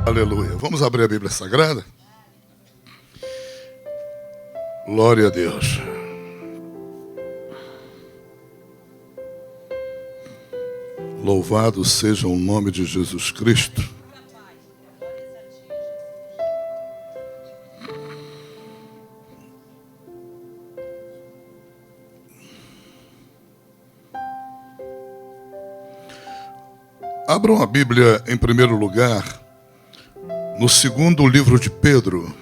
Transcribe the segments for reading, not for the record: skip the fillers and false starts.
Aleluia. Vamos abrir a Bíblia Sagrada? Glória a Deus. Louvado seja o nome de Jesus Cristo. Abram a Bíblia em primeiro lugar no segundo livro de Pedro,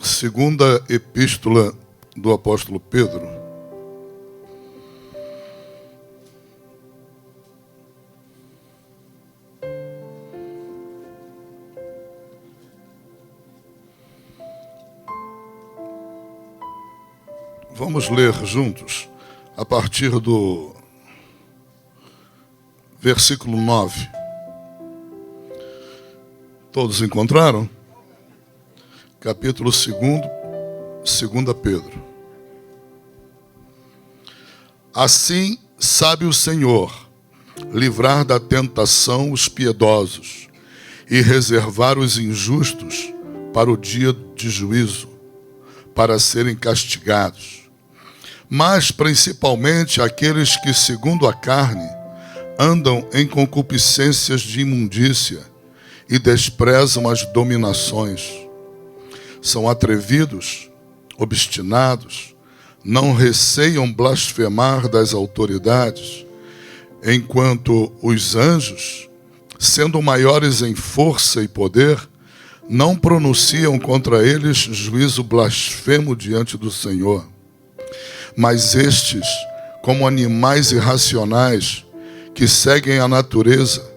segunda epístola do apóstolo Pedro. Vamos ler juntos a partir do versículo 9. Todos encontraram? Capítulo 2, 2 Pedro. Assim sabe o Senhor livrar da tentação os piedosos e reservar os injustos para o dia de juízo, para serem castigados. Mas principalmente aqueles que, segundo a carne, andam em concupiscências de imundícia e desprezam as dominações. São atrevidos, obstinados, não receiam blasfemar das autoridades, enquanto os anjos, sendo maiores em força e poder, não pronunciam contra eles juízo blasfemo diante do Senhor. Mas estes, como animais irracionais, que seguem a natureza,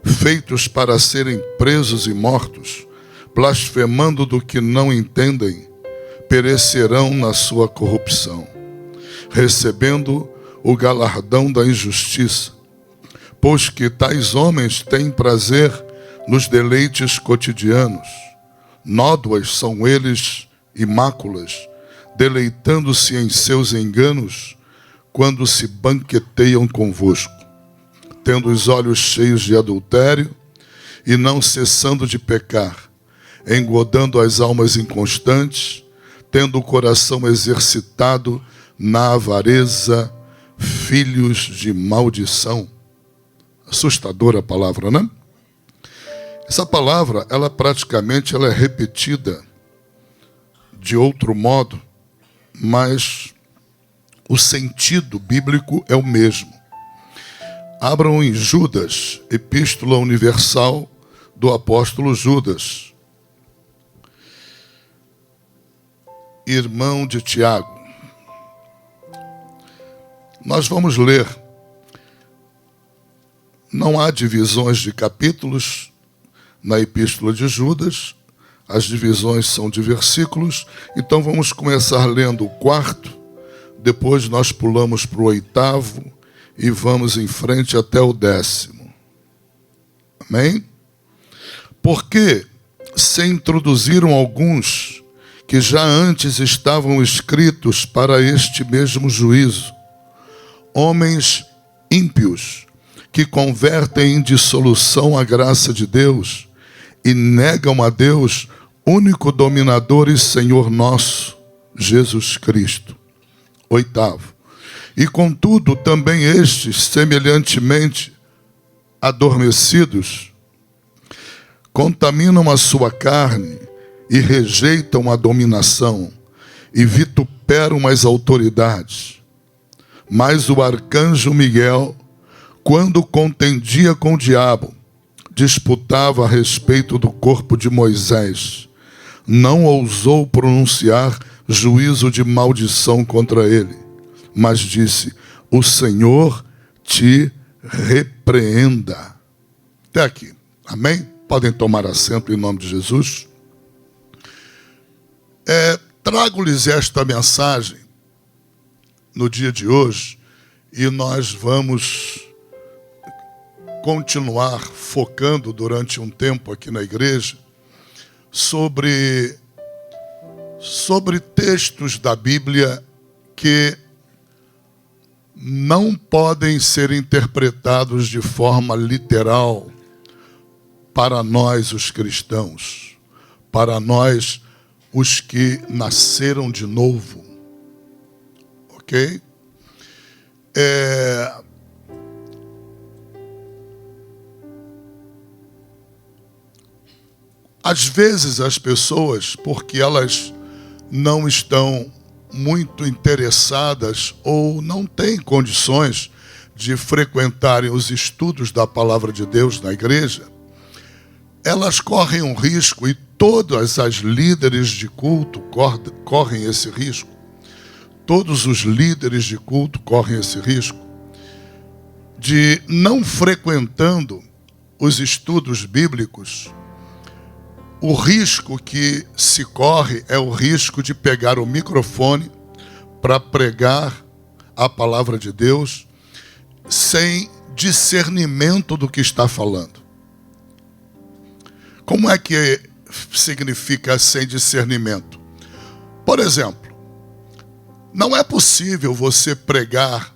feitos para serem presos e mortos, blasfemando do que não entendem, perecerão na sua corrupção, recebendo o galardão da injustiça, pois que tais homens têm prazer nos deleites cotidianos. Nódoas são eles e máculas, deleitando-se em seus enganos, quando se banqueteiam convosco, tendo os olhos cheios de adultério e não cessando de pecar, engodando as almas inconstantes, tendo o coração exercitado na avareza, filhos de maldição. Assustadora a palavra, né? Essa palavra, ela é repetida de outro modo, mas o sentido bíblico é o mesmo. Abram em Judas, Epístola Universal do apóstolo Judas, irmão de Tiago. Nós vamos ler. Não há divisões de capítulos na Epístola de Judas, as divisões são de versículos, então vamos começar lendo o 4, depois nós pulamos para o 8º, e vamos em frente até o 10º. Amém? Porque se introduziram alguns que já antes estavam escritos para este mesmo juízo, homens ímpios, que convertem em dissolução a graça de Deus e negam a Deus, único dominador e Senhor nosso, Jesus Cristo. 8º. E contudo, também estes, semelhantemente adormecidos, contaminam a sua carne e rejeitam a dominação e vituperam as autoridades. Mas o arcanjo Miguel, quando contendia com o diabo, disputava a respeito do corpo de Moisés, não ousou pronunciar juízo de maldição contra ele, mas disse: o Senhor te repreenda. Até aqui. Amém? Podem tomar assento em nome de Jesus. Trago-lhes esta mensagem no dia de hoje e nós vamos continuar focando durante um tempo aqui na igreja sobre textos da Bíblia que não podem ser interpretados de forma literal para nós os cristãos, para nós os que nasceram de novo, ok? Às vezes as pessoas, porque elas não estão muito interessadas ou não têm condições de frequentarem os estudos da palavra de Deus na igreja, elas correm um risco, e todas as líderes de culto correm esse risco. Todos os líderes de culto correm esse risco de, não frequentando os estudos bíblicos, o risco que se corre é o risco de pegar o microfone para pregar a palavra de Deus sem discernimento do que está falando. Como é que significa sem discernimento? Por exemplo, não é possível você pregar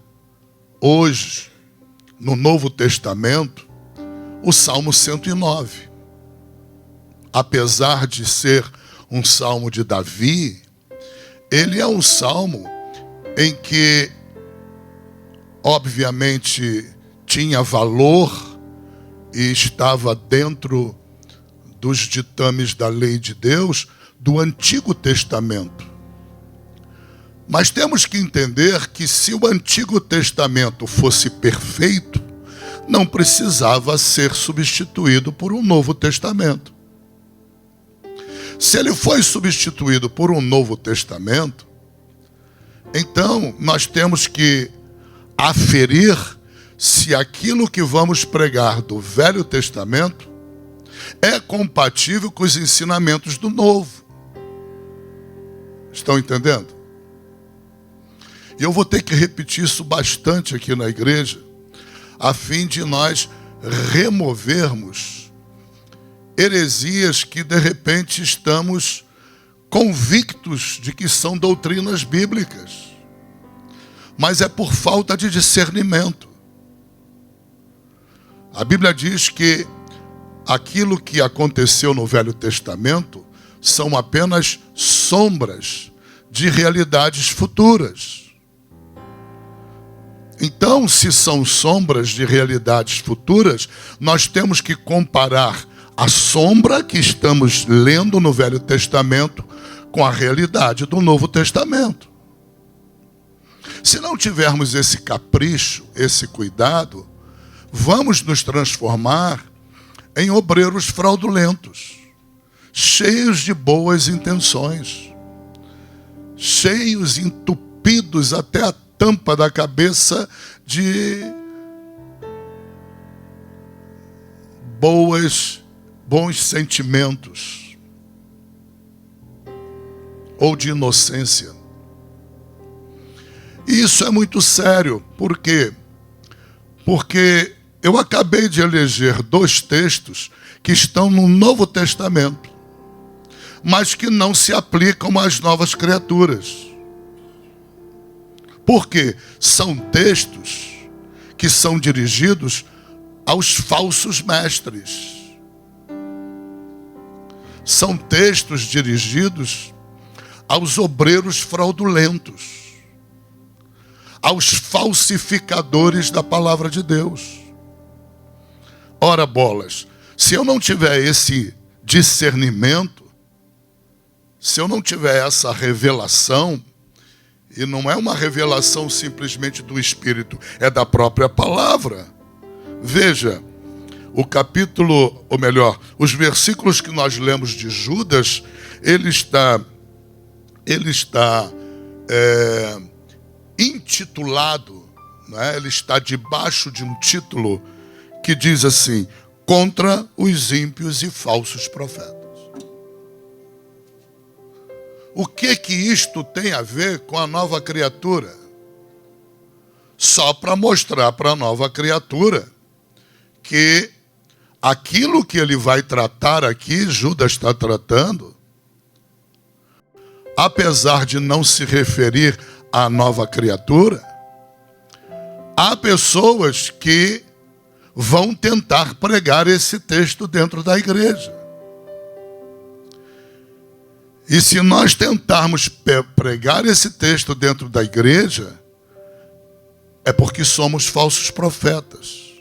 hoje, no Novo Testamento, o Salmo 109. Apesar de ser um salmo de Davi, ele é um salmo em que, obviamente, tinha valor e estava dentro dos ditames da lei de Deus do Antigo Testamento. Mas temos que entender que, se o Antigo Testamento fosse perfeito, não precisava ser substituído por um Novo Testamento. Se ele foi substituído por um Novo Testamento, então nós temos que aferir se aquilo que vamos pregar do Velho Testamento é compatível com os ensinamentos do Novo. Estão entendendo? E eu vou ter que repetir isso bastante aqui na igreja, a fim de nós removermos heresias que de repente estamos convictos de que são doutrinas bíblicas, mas é por falta de discernimento. A Bíblia diz que aquilo que aconteceu no Velho Testamento são apenas sombras de realidades futuras. Então, se são sombras de realidades futuras, nós temos que comparar a sombra que estamos lendo no Velho Testamento com a realidade do Novo Testamento. Se não tivermos esse capricho, esse cuidado, vamos nos transformar em obreiros fraudulentos, cheios de boas intenções, cheios, entupidos até a tampa da cabeça de bons sentimentos ou de inocência. E isso é muito sério. Por quê? Porque eu acabei de eleger 2 textos que estão no Novo Testamento, mas que não se aplicam às novas criaturas. Por quê? São textos que são dirigidos aos falsos mestres. São textos dirigidos aos obreiros fraudulentos, aos falsificadores da palavra de Deus. Ora bolas, se eu não tiver esse discernimento, se eu não tiver essa revelação, e não é uma revelação simplesmente do Espírito, é da própria palavra. Veja, o capítulo, ou melhor, os versículos que nós lemos de Judas, ele está intitulado, né? Ele está debaixo de um título que diz assim: contra os ímpios e falsos profetas. O que isto tem a ver com a nova criatura? Só para mostrar para a nova criatura que aquilo que ele vai tratar aqui, Judas está tratando, apesar de não se referir à nova criatura, há pessoas que vão tentar pregar esse texto dentro da igreja. E se nós tentarmos pregar esse texto dentro da igreja, é porque somos falsos profetas.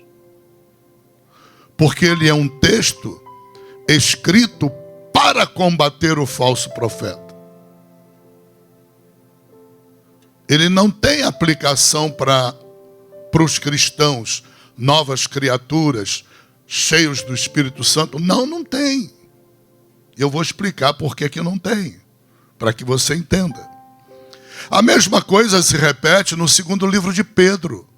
Porque ele é um texto escrito para combater o falso profeta. Ele não tem aplicação para os cristãos, novas criaturas, cheios do Espírito Santo. Não, não tem. Eu vou explicar por que não tem, para que você entenda. A mesma coisa se repete no segundo livro de Pedro,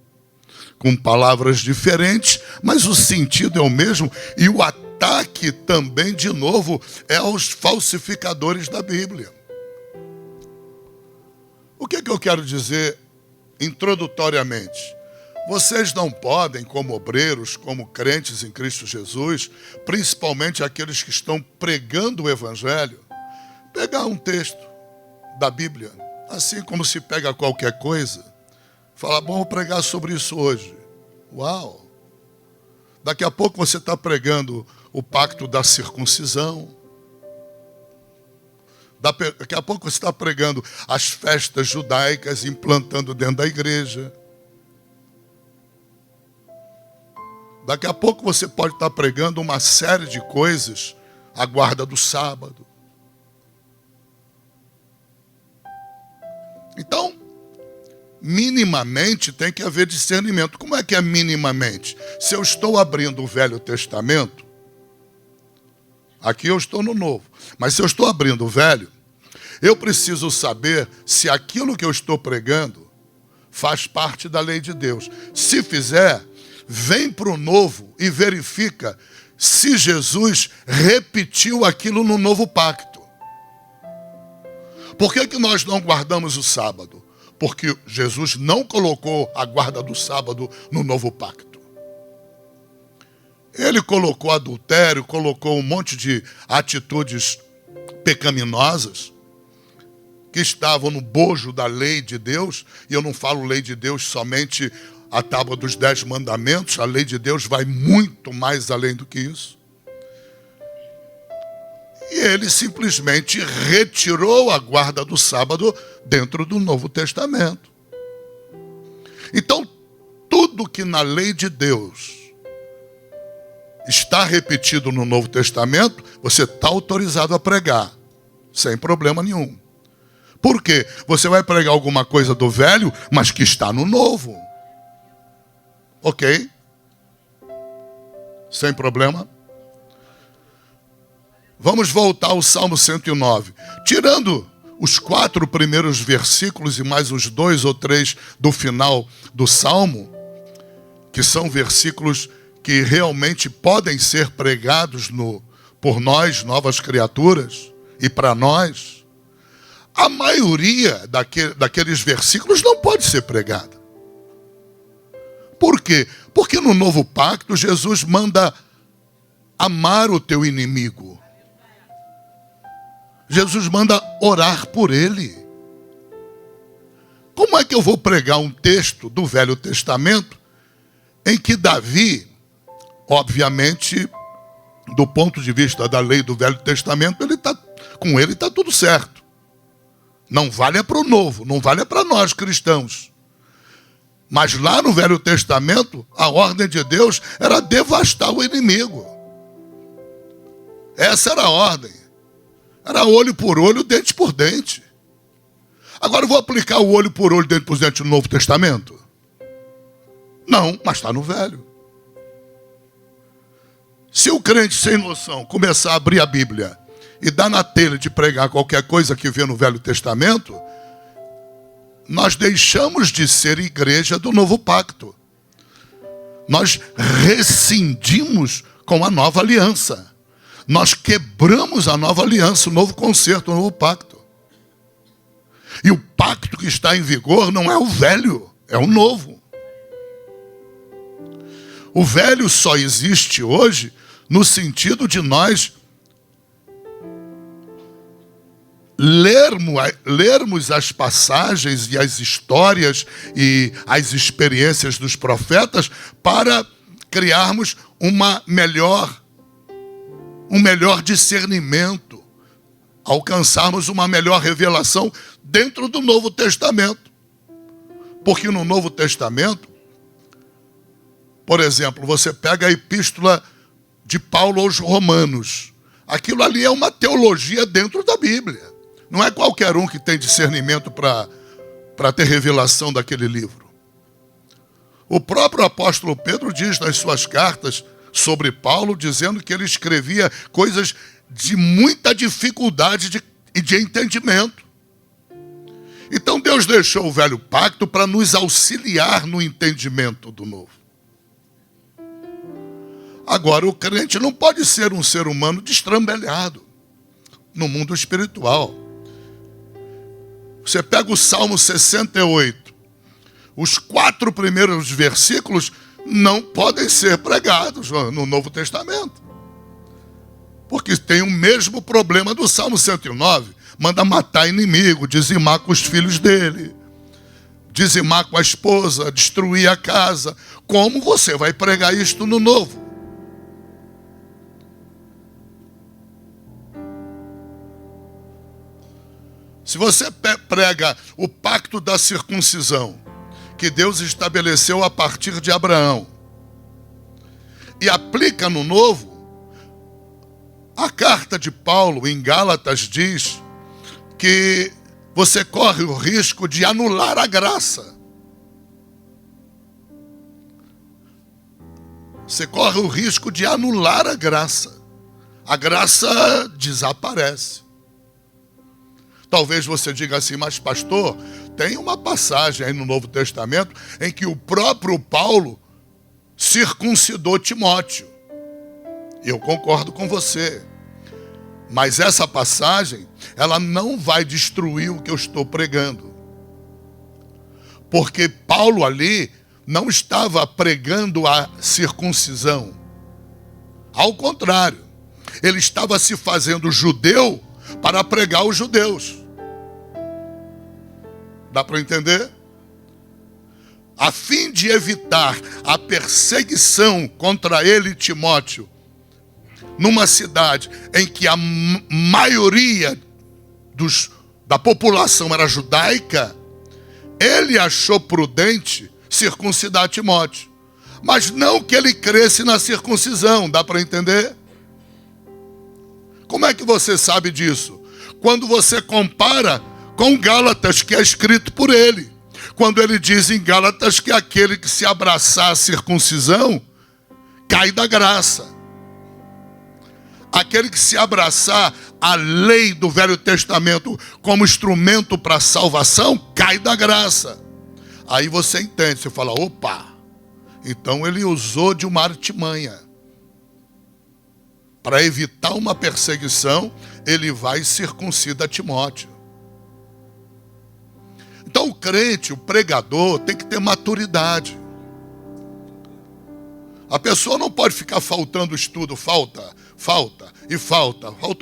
com palavras diferentes, mas o sentido é o mesmo, e o ataque também, de novo, é aos falsificadores da Bíblia. O que eu quero dizer introdutoriamente? Vocês não podem, como obreiros, como crentes em Cristo Jesus, principalmente aqueles que estão pregando o Evangelho, pegar um texto da Bíblia, assim como se pega qualquer coisa, falar, bom, vou pregar sobre isso hoje. Uau! Daqui a pouco você está pregando o pacto da circuncisão. Daqui a pouco você está pregando as festas judaicas, implantando dentro da igreja. Daqui a pouco você pode estar pregando uma série de coisas, a guarda do sábado. Então, minimamente tem que haver discernimento. Como é que é minimamente? Se eu estou abrindo o Velho Testamento, aqui eu estou no Novo, mas se eu estou abrindo o Velho, eu preciso saber se aquilo que eu estou pregando faz parte da lei de Deus. Se fizer, vem para o Novo e verifica se Jesus repetiu aquilo no Novo Pacto. Por que nós não guardamos o sábado? Porque Jesus não colocou a guarda do sábado no Novo Pacto. Ele colocou adultério, colocou um monte de atitudes pecaminosas que estavam no bojo da lei de Deus. E eu não falo lei de Deus somente a tábua dos 10 mandamentos. A lei de Deus vai muito mais além do que isso. E ele simplesmente retirou a guarda do sábado dentro do Novo Testamento. Então, tudo que na lei de Deus está repetido no Novo Testamento, você está autorizado a pregar, sem problema nenhum. Por quê? Você vai pregar alguma coisa do Velho, mas que está no Novo. Ok? Sem problema. Vamos voltar ao Salmo 109. Tirando os 4 primeiros versículos e mais os 2 ou 3 do final do Salmo, que são versículos que realmente podem ser pregados por nós, novas criaturas, e para nós, a maioria daqueles versículos não pode ser pregada. Por quê? Porque no Novo Pacto, Jesus manda amar o teu inimigo. Jesus manda orar por ele. Como é que eu vou pregar um texto do Velho Testamento em que Davi, obviamente, do ponto de vista da lei do Velho Testamento, com ele está tudo certo. Não vale para o Novo, não vale para nós cristãos. Mas lá no Velho Testamento, a ordem de Deus era devastar o inimigo. Essa era a ordem. Era olho por olho, dente por dente. Agora eu vou aplicar o olho por olho, dente por dente no Novo Testamento? Não, mas está no Velho. Se o crente sem noção começar a abrir a Bíblia e dar na telha de pregar qualquer coisa que vê no Velho Testamento, nós deixamos de ser igreja do Novo Pacto. Nós rescindimos com a nova aliança. Nós quebramos a nova aliança, o novo concerto, o novo pacto. E o pacto que está em vigor não é o velho, é o novo. O velho só existe hoje no sentido de nós lermos as passagens e as histórias e as experiências dos profetas para criarmos um melhor discernimento, alcançarmos uma melhor revelação dentro do Novo Testamento. Porque no Novo Testamento, por exemplo, você pega a epístola de Paulo aos Romanos. Aquilo ali é uma teologia dentro da Bíblia. Não é qualquer um que tem discernimento para ter revelação daquele livro. O próprio apóstolo Pedro diz nas suas cartas sobre Paulo, dizendo que ele escrevia coisas de muita dificuldade e de entendimento. Então Deus deixou o velho pacto para nos auxiliar no entendimento do novo. Agora, o crente não pode ser um ser humano destrambelhado no mundo espiritual. Você pega o Salmo 68, os 4 primeiros versículos não podem ser pregados no Novo Testamento. Porque tem o mesmo problema do Salmo 109. Manda matar inimigo, dizimar com os filhos dele, dizimar com a esposa, destruir a casa. Como você vai pregar isto no Novo? Se você prega o pacto da circuncisão, que Deus estabeleceu a partir de Abraão, e aplica no Novo, a carta de Paulo em Gálatas diz que você corre o risco de anular a graça. Você corre o risco de anular a graça. A graça desaparece. Talvez você diga assim, mas pastor, tem uma passagem aí no Novo Testamento em que o próprio Paulo circuncidou Timóteo. Eu concordo com você. Mas essa passagem, ela não vai destruir o que eu estou pregando. Porque Paulo ali não estava pregando a circuncisão. Ao contrário, ele estava se fazendo judeu para pregar os judeus. Dá para entender? A fim de evitar a perseguição contra ele e Timóteo, numa cidade em que a maioria da população era judaica, ele achou prudente circuncidar Timóteo. Mas não que ele cresce na circuncisão, dá para entender? Como é que você sabe disso? Quando você compara com Gálatas, que é escrito por ele. Quando ele diz em Gálatas que aquele que se abraçar a circuncisão, cai da graça. Aquele que se abraçar a lei do Velho Testamento como instrumento para a salvação, cai da graça. Aí você entende, você fala, opa, então ele usou de uma artimanha. Para evitar uma perseguição, ele vai e circuncida Timóteo. Então o crente, o pregador, tem que ter maturidade. A pessoa não pode ficar faltando estudo, falta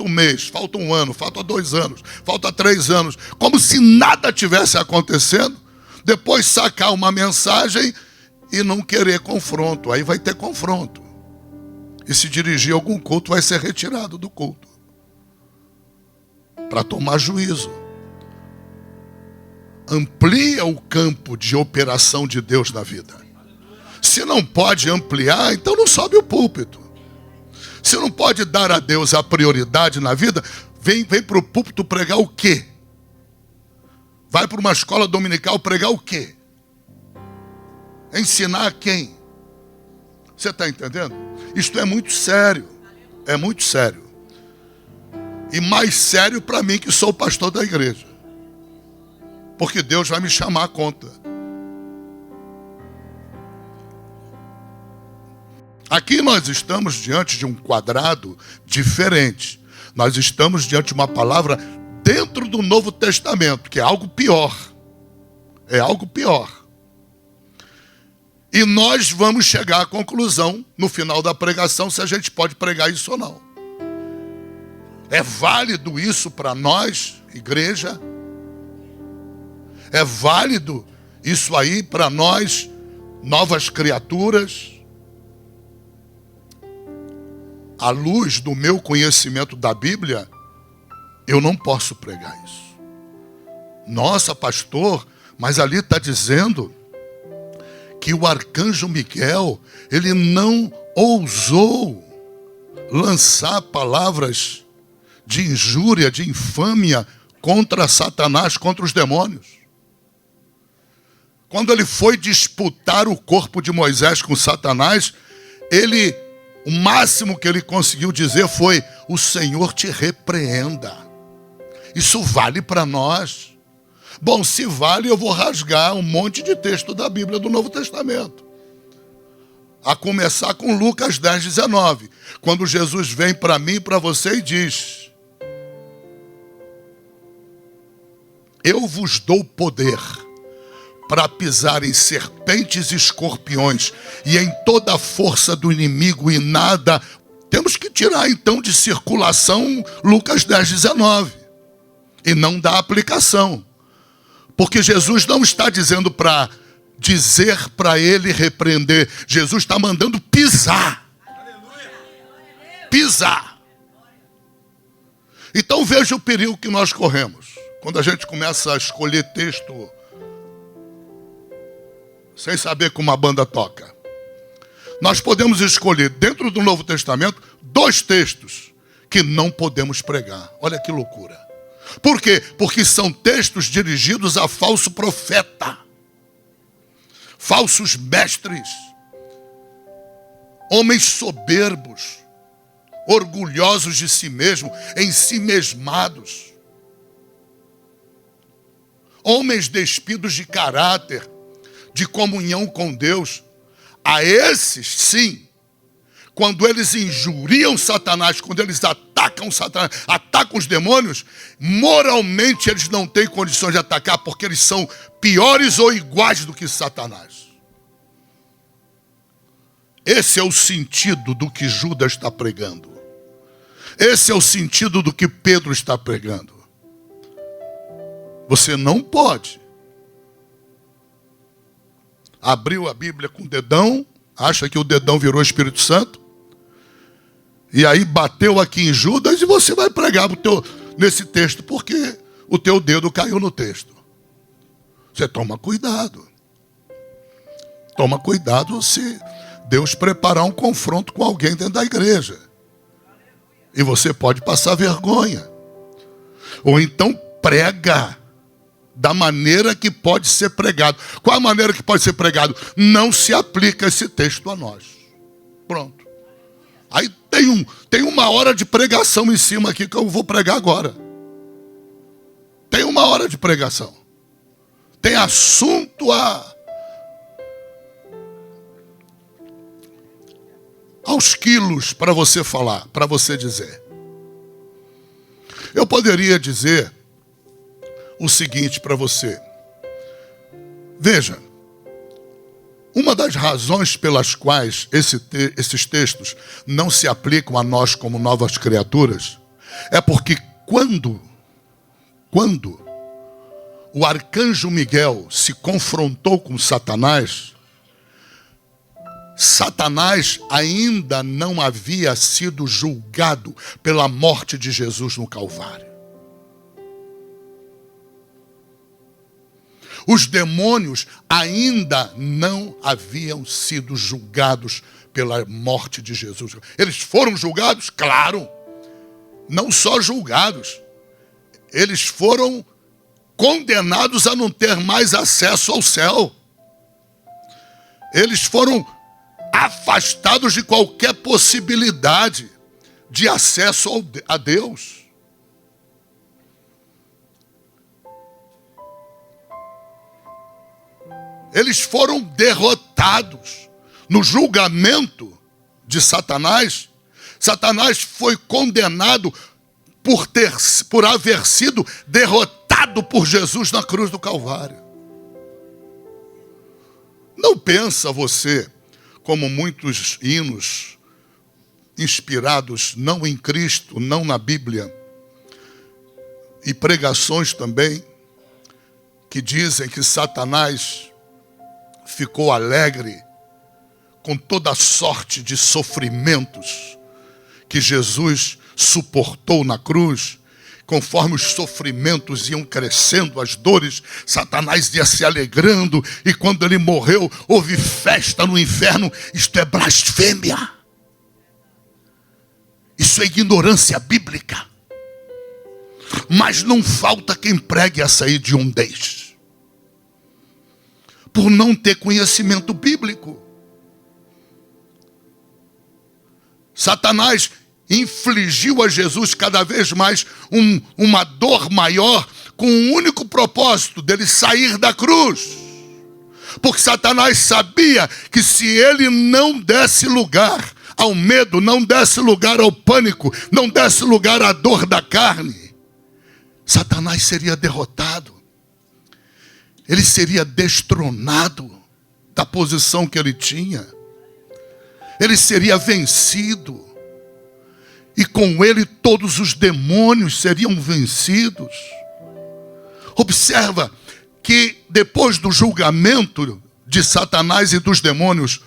um mês, falta um ano, falta 2 anos, falta 3 anos, como se nada tivesse acontecendo, depois sacar uma mensagem e não querer confronto, aí vai ter confronto. E se dirigir a algum culto, vai ser retirado do culto, para tomar juízo. Amplia o campo de operação de Deus na vida. Se não pode ampliar, então não sobe o púlpito. Se não pode dar a Deus a prioridade na vida, vem para o púlpito pregar o quê? Vai para uma escola dominical pregar o quê? Ensinar a quem? Você está entendendo? Isto é muito sério. É muito sério. E mais sério para mim que sou pastor da igreja. Porque Deus vai me chamar à conta. Aqui nós estamos diante de um quadrado diferente. Nós estamos diante de uma palavra dentro do Novo Testamento, que é algo pior. É algo pior. E nós vamos chegar à conclusão, no final da pregação, se a gente pode pregar isso ou não. É válido isso para nós, igreja? É válido isso aí para nós, novas criaturas? à luz do meu conhecimento da Bíblia, eu não posso pregar isso. Nossa, pastor, mas ali está dizendo que o arcanjo Miguel, ele não ousou lançar palavras de injúria, de infâmia contra Satanás, contra os demônios. Quando ele foi disputar o corpo de Moisés com Satanás, o máximo que ele conseguiu dizer foi: o Senhor te repreenda. Isso vale para nós. Bom, se vale, eu vou rasgar um monte de texto da Bíblia do Novo Testamento. A começar com Lucas 10:19. Quando Jesus vem para mim e para você e diz: eu vos dou poder para pisar em serpentes e escorpiões e em toda a força do inimigo, e nada. Temos que tirar então de circulação Lucas 10:19 e não dar aplicação. Porque Jesus não está dizendo para dizer para ele repreender. Jesus está mandando pisar. Pisar. Então veja o perigo que nós corremos. Quando a gente começa a escolher texto sem saber como a banda toca. Nós podemos escolher dentro do Novo Testamento 2 textos que não podemos pregar. Olha que loucura. Por quê? Porque são textos dirigidos a falso profeta, falsos mestres, homens soberbos, orgulhosos de si mesmos, ensimesmados, homens despidos de caráter, de comunhão com Deus. A esses, sim, quando eles injuriam Satanás, quando eles atacam Satanás, atacam os demônios, moralmente eles não têm condições de atacar, porque eles são piores ou iguais do que Satanás. Esse é o sentido do que Judas está pregando. Esse é o sentido do que Pedro está pregando. Você não pode. Abriu a Bíblia com o dedão, acha que o dedão virou Espírito Santo, e aí bateu aqui em Judas e você vai pregar nesse texto, porque o teu dedo caiu no texto. Você toma cuidado. Toma cuidado se Deus preparar um confronto com alguém dentro da igreja. E você pode passar vergonha. Ou então prega da maneira que pode ser pregado. Qual a maneira que pode ser pregado? Não se aplica esse texto a nós. Pronto. Aí tem 1 hora de pregação em cima aqui que eu vou pregar agora. Tem 1 hora de pregação. Tem assunto aos quilos para você falar, para você dizer. Eu poderia dizer o seguinte para você. Veja, uma das razões pelas quais esses textos não se aplicam a nós como novas criaturas é porque quando o arcanjo Miguel se confrontou com Satanás, Satanás ainda não havia sido julgado pela morte de Jesus no Calvário. Os demônios ainda não haviam sido julgados pela morte de Jesus. Eles foram julgados? Claro. Não só julgados. Eles foram condenados a não ter mais acesso ao céu. Eles foram afastados de qualquer possibilidade de acesso a Deus. Eles foram derrotados. No julgamento de Satanás, Satanás foi condenado por haver sido derrotado por Jesus na cruz do Calvário. Não pensa você, como muitos hinos inspirados não em Cristo, não na Bíblia, e pregações também, que dizem que Satanás ficou alegre com toda sorte de sofrimentos que Jesus suportou na cruz, conforme os sofrimentos iam crescendo, as dores, Satanás ia se alegrando, e quando ele morreu, houve festa no inferno. Isto é blasfêmia. Isso é ignorância bíblica. Mas não falta quem pregue essa hediondez, por não ter conhecimento bíblico. Satanás infligiu a Jesus cada vez mais uma dor maior, com o único propósito dele sair da cruz. Porque Satanás sabia que se ele não desse lugar ao medo, não desse lugar ao pânico, não desse lugar à dor da carne, Satanás seria derrotado. Ele seria destronado da posição que ele tinha. Ele seria vencido. E com ele todos os demônios seriam vencidos. Observa que depois do julgamento de Satanás e dos demônios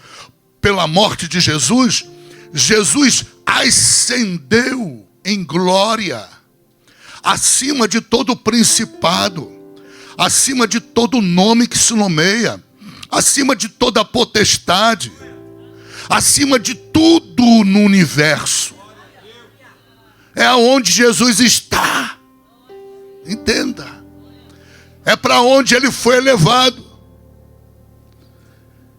pela morte de Jesus, Jesus ascendeu em glória, acima de todo principado, acima de todo nome que se nomeia, acima de toda potestade, acima de tudo no universo. É aonde Jesus está. Entenda. É para onde ele foi elevado.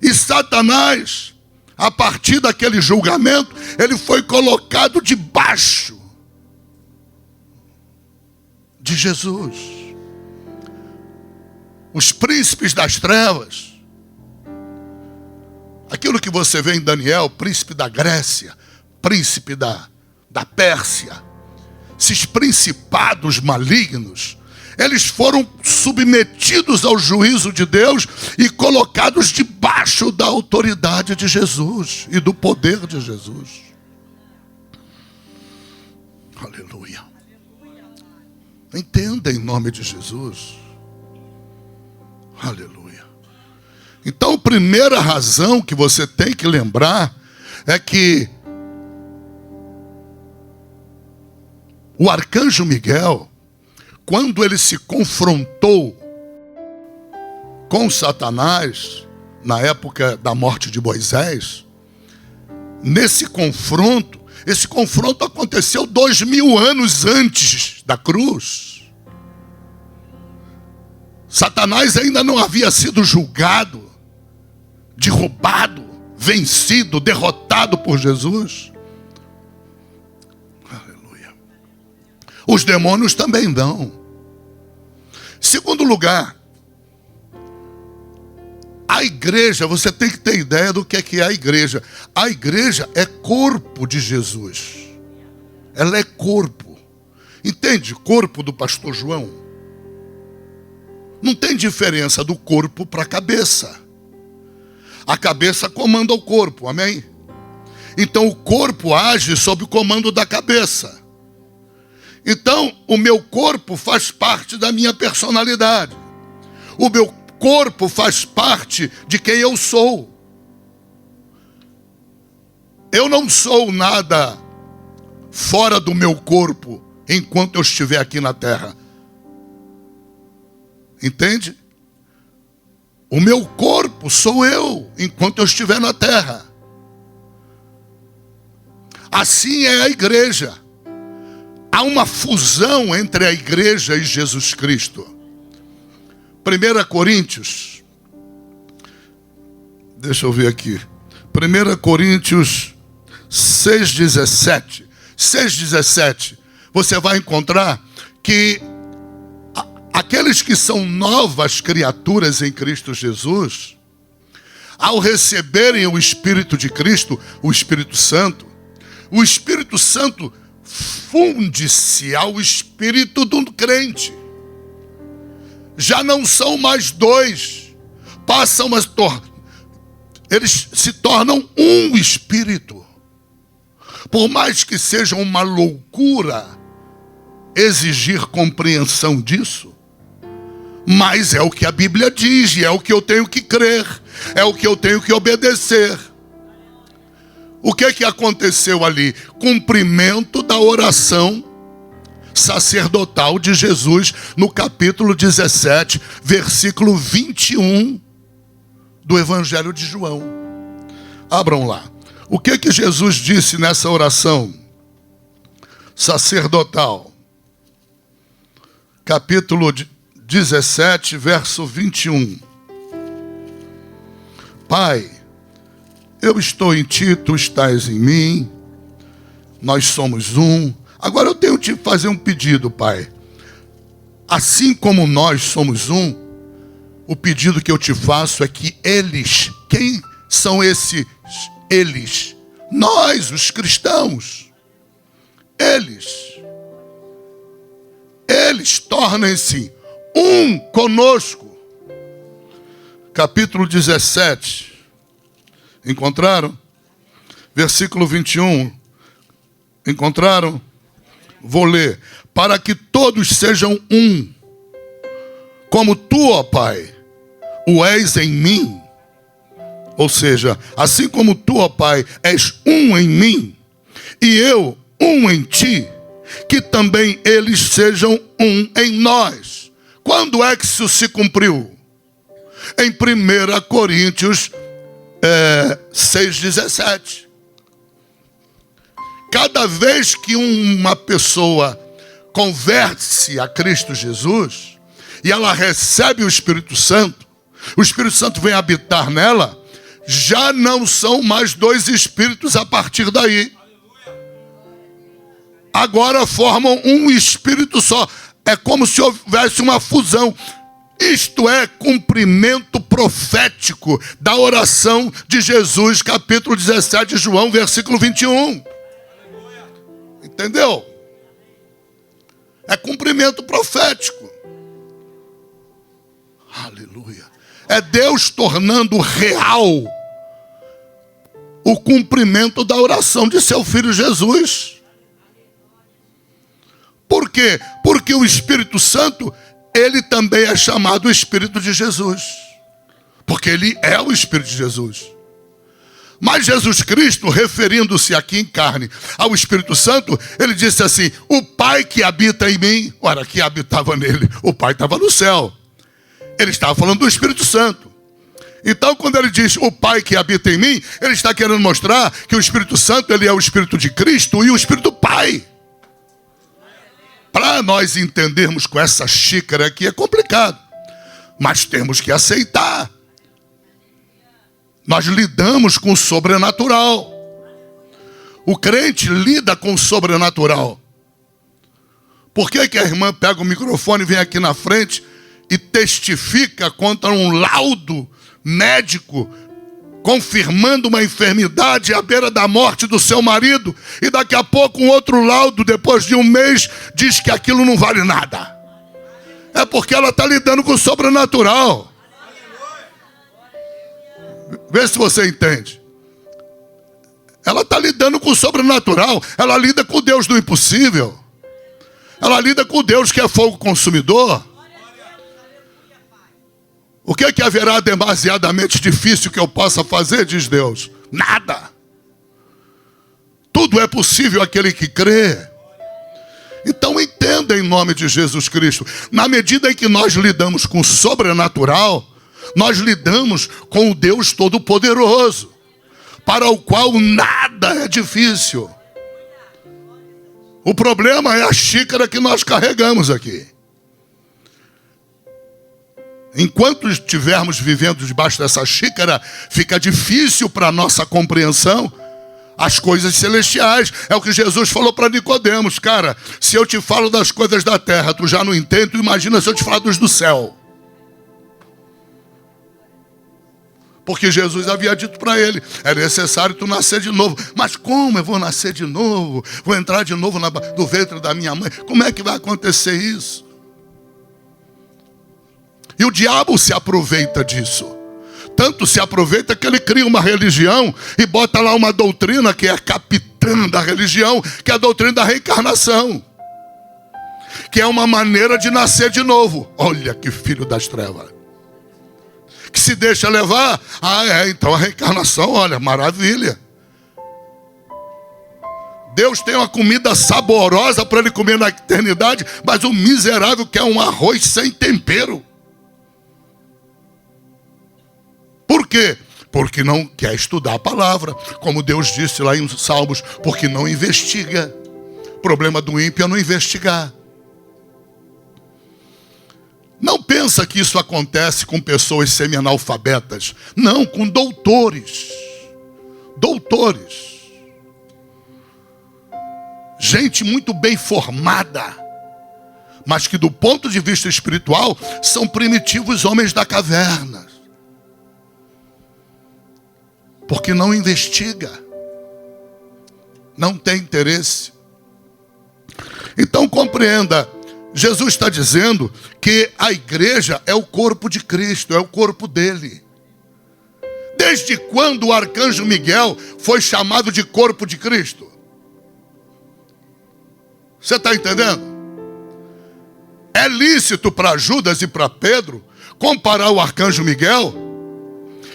E Satanás, a partir daquele julgamento, ele foi colocado debaixo de Jesus. Os príncipes das trevas, aquilo que você vê em Daniel, príncipe da Grécia, príncipe da Pérsia, esses principados malignos, eles foram submetidos ao juízo de Deus e colocados debaixo da autoridade de Jesus e do poder de Jesus. Aleluia. Entenda em nome de Jesus. Aleluia. Então, a primeira razão que você tem que lembrar é que o arcanjo Miguel, quando ele se confrontou com Satanás, na época da morte de Moisés, esse confronto aconteceu 2000 anos antes da cruz. Satanás ainda não havia sido julgado, derrubado, vencido, derrotado por Jesus. Aleluia. Os demônios também não. Segundo lugar, a igreja, você tem que ter ideia do que é a igreja. A igreja é corpo de Jesus. Ela é corpo. Entende? Corpo do pastor João. Não tem diferença do corpo para a cabeça. A cabeça comanda o corpo, amém? Então o corpo age sob o comando da cabeça. Então o meu corpo faz parte da minha personalidade. O meu corpo faz parte de quem eu sou. Eu não sou nada fora do meu corpo enquanto eu estiver aqui na terra. Entende? O meu corpo sou eu enquanto eu estiver na terra. Assim é a igreja. Há uma fusão entre a igreja e Jesus Cristo. 1 Coríntios, deixa eu ver aqui, 1 Coríntios 6,17, você vai encontrar que aqueles que são novas criaturas em Cristo Jesus, ao receberem o Espírito de Cristo, o Espírito Santo funde-se ao Espírito do crente. Já não são mais dois, eles se tornam um espírito. Por mais que seja uma loucura exigir compreensão disso, mas é o que a Bíblia diz, e é o que eu tenho que crer, é o que eu tenho que obedecer. O que aconteceu ali? Cumprimento da oração sacerdotal de Jesus no capítulo 17, versículo 21 do Evangelho de João. Abram lá. O que Jesus disse nessa oração sacerdotal? Capítulo 17, verso 21. Pai, eu estou em ti, tu estás em mim, nós somos um. Agora eu tenho que te fazer um pedido, Pai. Assim como nós somos um, o pedido que eu te faço é que eles, quem são esses eles? Nós, os cristãos, eles tornem-se um conosco. Capítulo 17. Encontraram? Versículo 21. Encontraram? Vou ler. Para que todos sejam um, como tu, ó Pai, o és em mim. Ou seja, assim como tu, ó Pai, és um em mim, e eu um em ti, que também eles sejam um em nós. Quando é que isso se cumpriu? Em 1 Coríntios 6,17. Cada vez que uma pessoa converte-se a Cristo Jesus e ela recebe o Espírito Santo vem habitar nela, já não são mais dois espíritos a partir daí. Agora formam um espírito só. É como se houvesse uma fusão. Isto é cumprimento profético da oração de Jesus, capítulo 17 de João, versículo 21. Entendeu? É cumprimento profético. Aleluia. É Deus tornando real o cumprimento da oração de seu Filho Jesus. Por quê? Porque o Espírito Santo, ele também é chamado o Espírito de Jesus. Porque ele é o Espírito de Jesus. Mas Jesus Cristo, referindo-se aqui em carne ao Espírito Santo, ele disse assim: o Pai que habita em mim. Ora, que habitava nele? O Pai estava no céu. Ele estava falando do Espírito Santo. Então, quando ele diz o Pai que habita em mim, ele está querendo mostrar que o Espírito Santo, ele é o Espírito de Cristo e o Espírito Pai. Para nós entendermos com essa xícara aqui é complicado, mas temos que aceitar. Nós lidamos com o sobrenatural. O crente lida com o sobrenatural. Por que a irmã pega o microfone e vem aqui na frente e testifica contra um laudo médico confirmando uma enfermidade à beira da morte do seu marido, e daqui a pouco um outro laudo, depois de um mês, diz que aquilo não vale nada? É porque ela está lidando com o sobrenatural. Vê se você entende. Ela está lidando com o sobrenatural. Ela lida com o Deus do impossível. Ela lida com o Deus que é fogo consumidor. O que é que haverá demasiadamente difícil que eu possa fazer, diz Deus? Nada. Tudo é possível àquele que crê. Então entenda em nome de Jesus Cristo. Na medida em que nós lidamos com o sobrenatural, nós lidamos com o Deus Todo-Poderoso, para o qual nada é difícil. O problema é a xícara que nós carregamos aqui. Enquanto estivermos vivendo debaixo dessa xícara, fica difícil para a nossa compreensão as coisas celestiais. É o que Jesus falou para Nicodemos: cara, se eu te falo das coisas da terra, tu já não entende, tu imagina se eu te falar dos do céu. Porque Jesus havia dito para ele: é necessário tu nascer de novo. Mas como eu vou nascer de novo? Vou entrar de novo no ventre da minha mãe? Como é que vai acontecer isso? E o diabo se aproveita disso. Tanto se aproveita que ele cria uma religião e bota lá uma doutrina que é a capitã da religião, que é a doutrina da reencarnação, que é uma maneira de nascer de novo. Olha que filho das trevas. Que se deixa levar. Então a reencarnação, olha, maravilha. Deus tem uma comida saborosa para ele comer na eternidade, mas o miserável quer um arroz sem tempero. Por quê? Porque não quer estudar a palavra, como Deus disse lá em Salmos, porque não investiga. O problema do ímpio é não investigar. Não pensa que isso acontece com pessoas semi-analfabetas. Não, com doutores. Doutores. Gente muito bem formada, mas que do ponto de vista espiritual são primitivos homens da caverna. Porque não investiga, não tem interesse. Então compreenda, Jesus está dizendo que a igreja é o corpo de Cristo, é o corpo dele. Desde quando o arcanjo Miguel foi chamado de corpo de Cristo? Você está entendendo? É lícito para Judas e para Pedro comparar o arcanjo Miguel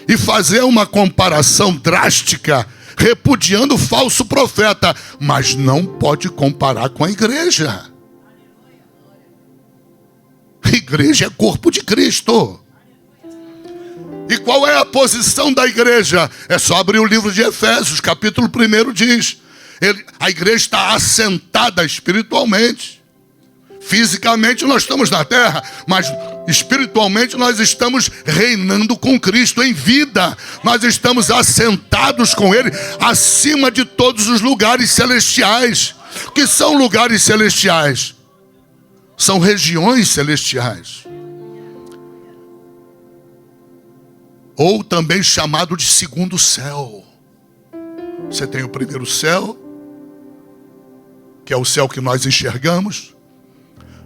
e fazer uma comparação drástica, repudiando o falso profeta, mas não pode comparar com a igreja. A igreja é corpo de Cristo. E qual é a posição da igreja? É só abrir o livro de Efésios, capítulo 1 diz. A igreja está assentada espiritualmente. Fisicamente nós estamos na terra, mas espiritualmente nós estamos reinando com Cristo em vida. Nós estamos assentados com Ele acima de todos os lugares celestiais. O que são lugares celestiais? São regiões celestiais. Ou também chamado de segundo céu. Você tem o primeiro céu, que é o céu que nós enxergamos.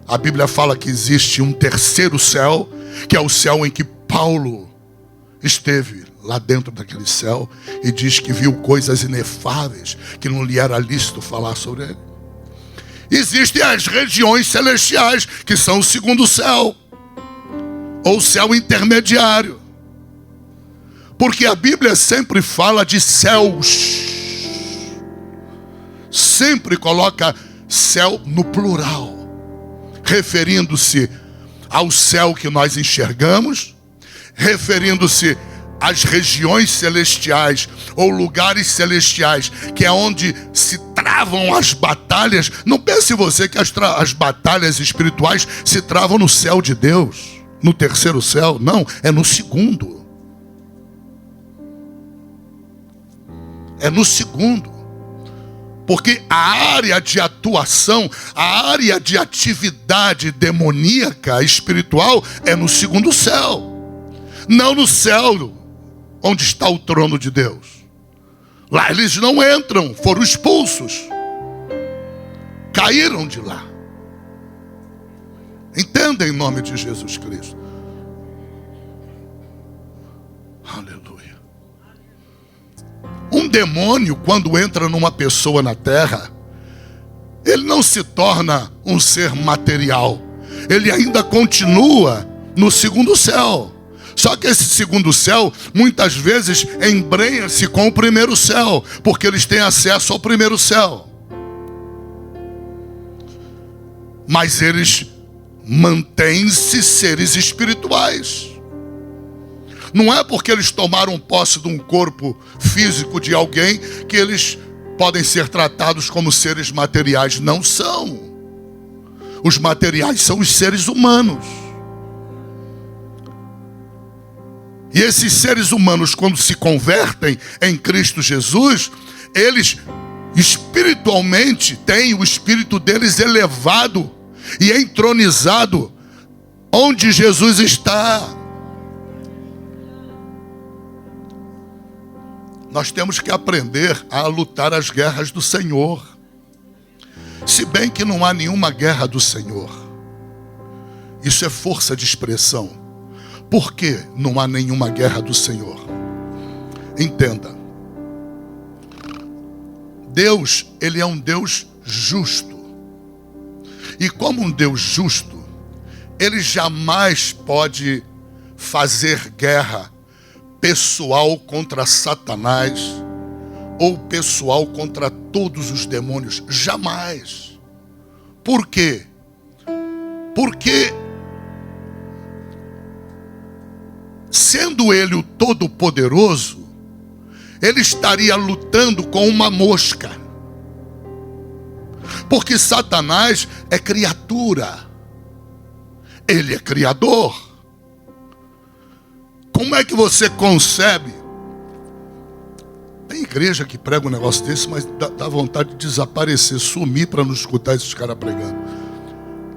A Bíblia fala que existe um terceiro céu, que é o céu em que Paulo esteve lá dentro daquele céu e diz que viu coisas inefáveis, que não lhe era lícito falar sobre ele. Existem as regiões celestiais, que são o segundo céu, ou o céu intermediário. Porque a Bíblia sempre fala de céus. Sempre coloca céu no plural, referindo-se ao céu que nós enxergamos, referindo-se às regiões celestiais ou lugares celestiais, que é onde se travam as batalhas. Não pense você que as batalhas espirituais se travam no céu de Deus, no terceiro céu. Não, é no segundo. É no segundo. Porque a área de atuação, a área de atividade demoníaca, espiritual, é no segundo céu. Não no céu onde está o trono de Deus. Lá eles não entram, foram expulsos. Caíram de lá. Entenda em nome de Jesus Cristo. Aleluia. Um demônio, quando entra numa pessoa na terra, ele não se torna um ser material. Ele ainda continua no segundo céu. Só que esse segundo céu, muitas vezes, embrenha-se com o primeiro céu, porque eles têm acesso ao primeiro céu. Mas eles mantêm-se seres espirituais. Não é porque eles tomaram posse de um corpo físico de alguém que eles podem ser tratados como seres materiais. Não são. Os materiais são os seres humanos. E esses seres humanos, quando se convertem em Cristo Jesus, eles espiritualmente têm o espírito deles elevado e entronizado onde Jesus está. Nós temos que aprender a lutar as guerras do Senhor. Se bem que não há nenhuma guerra do Senhor. Isso é força de expressão. Por que não há nenhuma guerra do Senhor? Entenda. Deus, Ele é um Deus justo. E como um Deus justo, Ele jamais pode fazer guerra pessoal contra Satanás, ou pessoal contra todos os demônios. Jamais. Por quê? Porque, sendo ele o Todo-Poderoso, ele estaria lutando com uma mosca. Porque Satanás é criatura. Ele é criador. Como é que você concebe? Tem igreja que prega um negócio desse, mas dá vontade de desaparecer, sumir para não escutar esses caras pregando.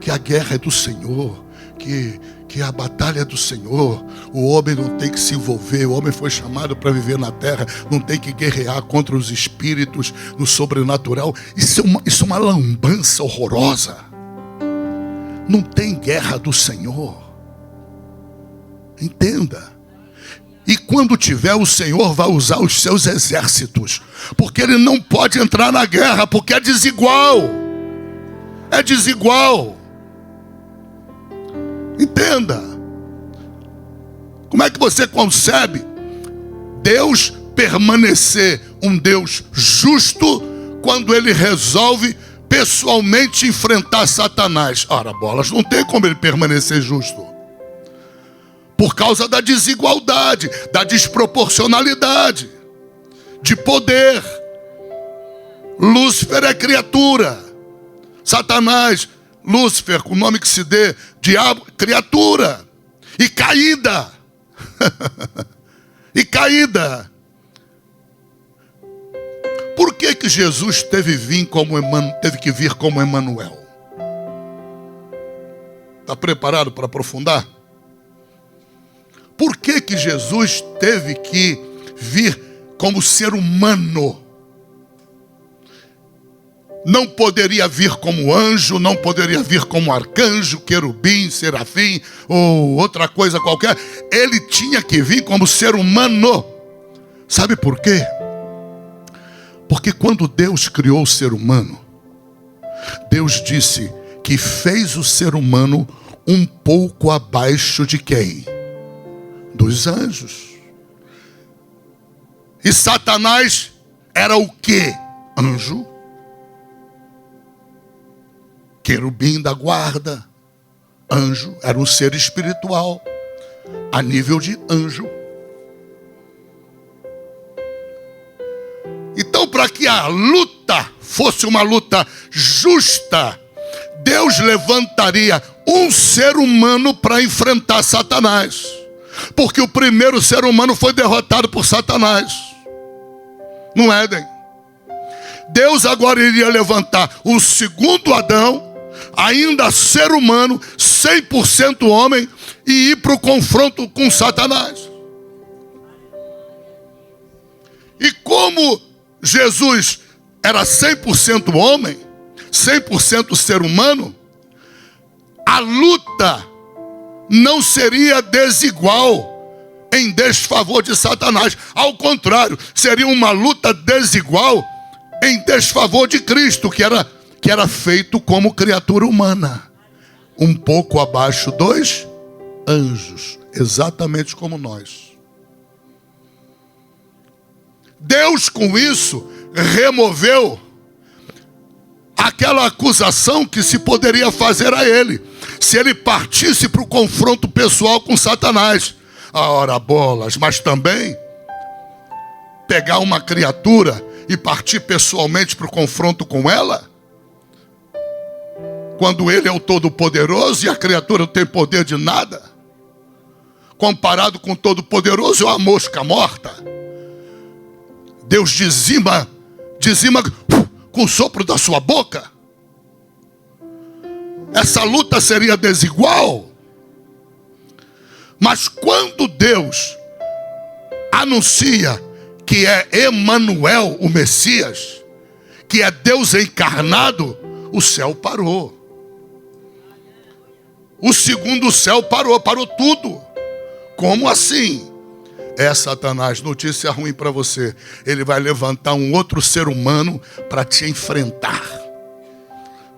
Que a guerra é do Senhor, que a batalha é do Senhor. O homem não tem que se envolver, o homem foi chamado para viver na terra, não tem que guerrear contra os espíritos no sobrenatural. Isso é uma lambança horrorosa. Não tem guerra do Senhor. Entenda. E quando tiver, o Senhor vai usar os seus exércitos. Porque ele não pode entrar na guerra, porque é desigual. É desigual. Entenda. Como é que você concebe Deus permanecer um Deus justo quando ele resolve pessoalmente enfrentar Satanás? Ora, bolas, não tem como ele permanecer justo. Por causa da desigualdade, da desproporcionalidade de poder. Lúcifer é criatura. Satanás, Lúcifer, com o nome que se dê, diabo, criatura. E caída. E caída. Por que Jesus teve que vir como Emanuel? Está preparado para aprofundar? Por que Jesus teve que vir como ser humano? Não poderia vir como anjo, não poderia vir como arcanjo, querubim, serafim ou outra coisa qualquer. Ele tinha que vir como ser humano. Sabe por quê? Porque quando Deus criou o ser humano, Deus disse que fez o ser humano um pouco abaixo de quem? Dos anjos. E Satanás era o quê? Anjo. Querubim da guarda. Anjo. Era um ser espiritual. A nível de anjo. Então, para que a luta fosse uma luta justa, Deus levantaria um ser humano para enfrentar Satanás. Porque o primeiro ser humano foi derrotado por Satanás no Éden. Deus agora iria levantar o segundo Adão, ainda ser humano, 100% homem, e ir para o confronto com Satanás. E como Jesus era 100% homem, 100% ser humano, a luta não seria desigual em desfavor de Satanás. Ao contrário, seria uma luta desigual em desfavor de Cristo, que era feito como criatura humana, um pouco abaixo dos anjos, exatamente como nós. Deus, com isso, removeu aquela acusação que se poderia fazer a ele, se ele partisse para o confronto pessoal com Satanás. Ora, bolas, mas também pegar uma criatura e partir pessoalmente para o confronto com ela? Quando ele é o Todo-Poderoso e a criatura não tem poder de nada? Comparado com o Todo-Poderoso, é uma mosca morta. Deus dizima com o sopro da sua boca. Essa luta seria desigual. Mas quando Deus anuncia que é Emanuel, o Messias, que é Deus encarnado, o céu parou. O segundo céu parou tudo. Como assim? É, Satanás, notícia ruim para você. Ele vai levantar um outro ser humano para te enfrentar.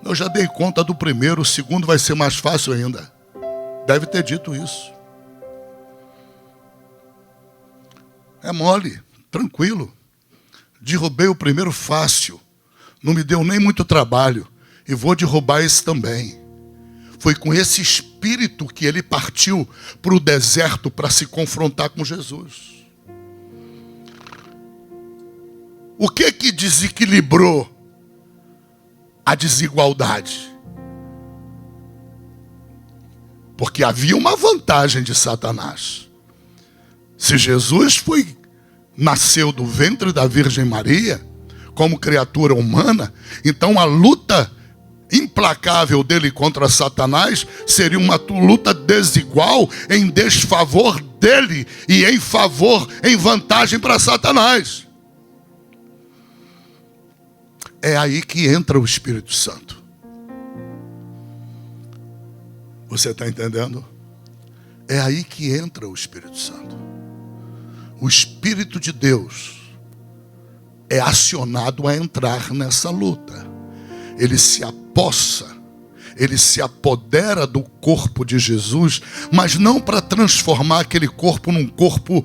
Eu já dei conta do primeiro, o segundo vai ser mais fácil ainda. Deve ter dito isso. É mole, tranquilo. Derrubei o primeiro fácil. Não me deu nem muito trabalho. E vou derrubar esse também. Foi com esse espírito que ele partiu para o deserto para se confrontar com Jesus. O que desequilibrou a desigualdade? Porque havia uma vantagem de Satanás. Se Jesus nasceu do ventre da Virgem Maria, como criatura humana, então a luta implacável dele contra Satanás seria uma luta desigual, em desfavor dele e em vantagem para Satanás. É aí que entra o Espírito Santo. Você está entendendo? É aí que entra o Espírito Santo. O Espírito de Deus é acionado a entrar nessa luta. Ele se apossa, ele se apodera do corpo de Jesus, mas não para transformar aquele corpo num corpo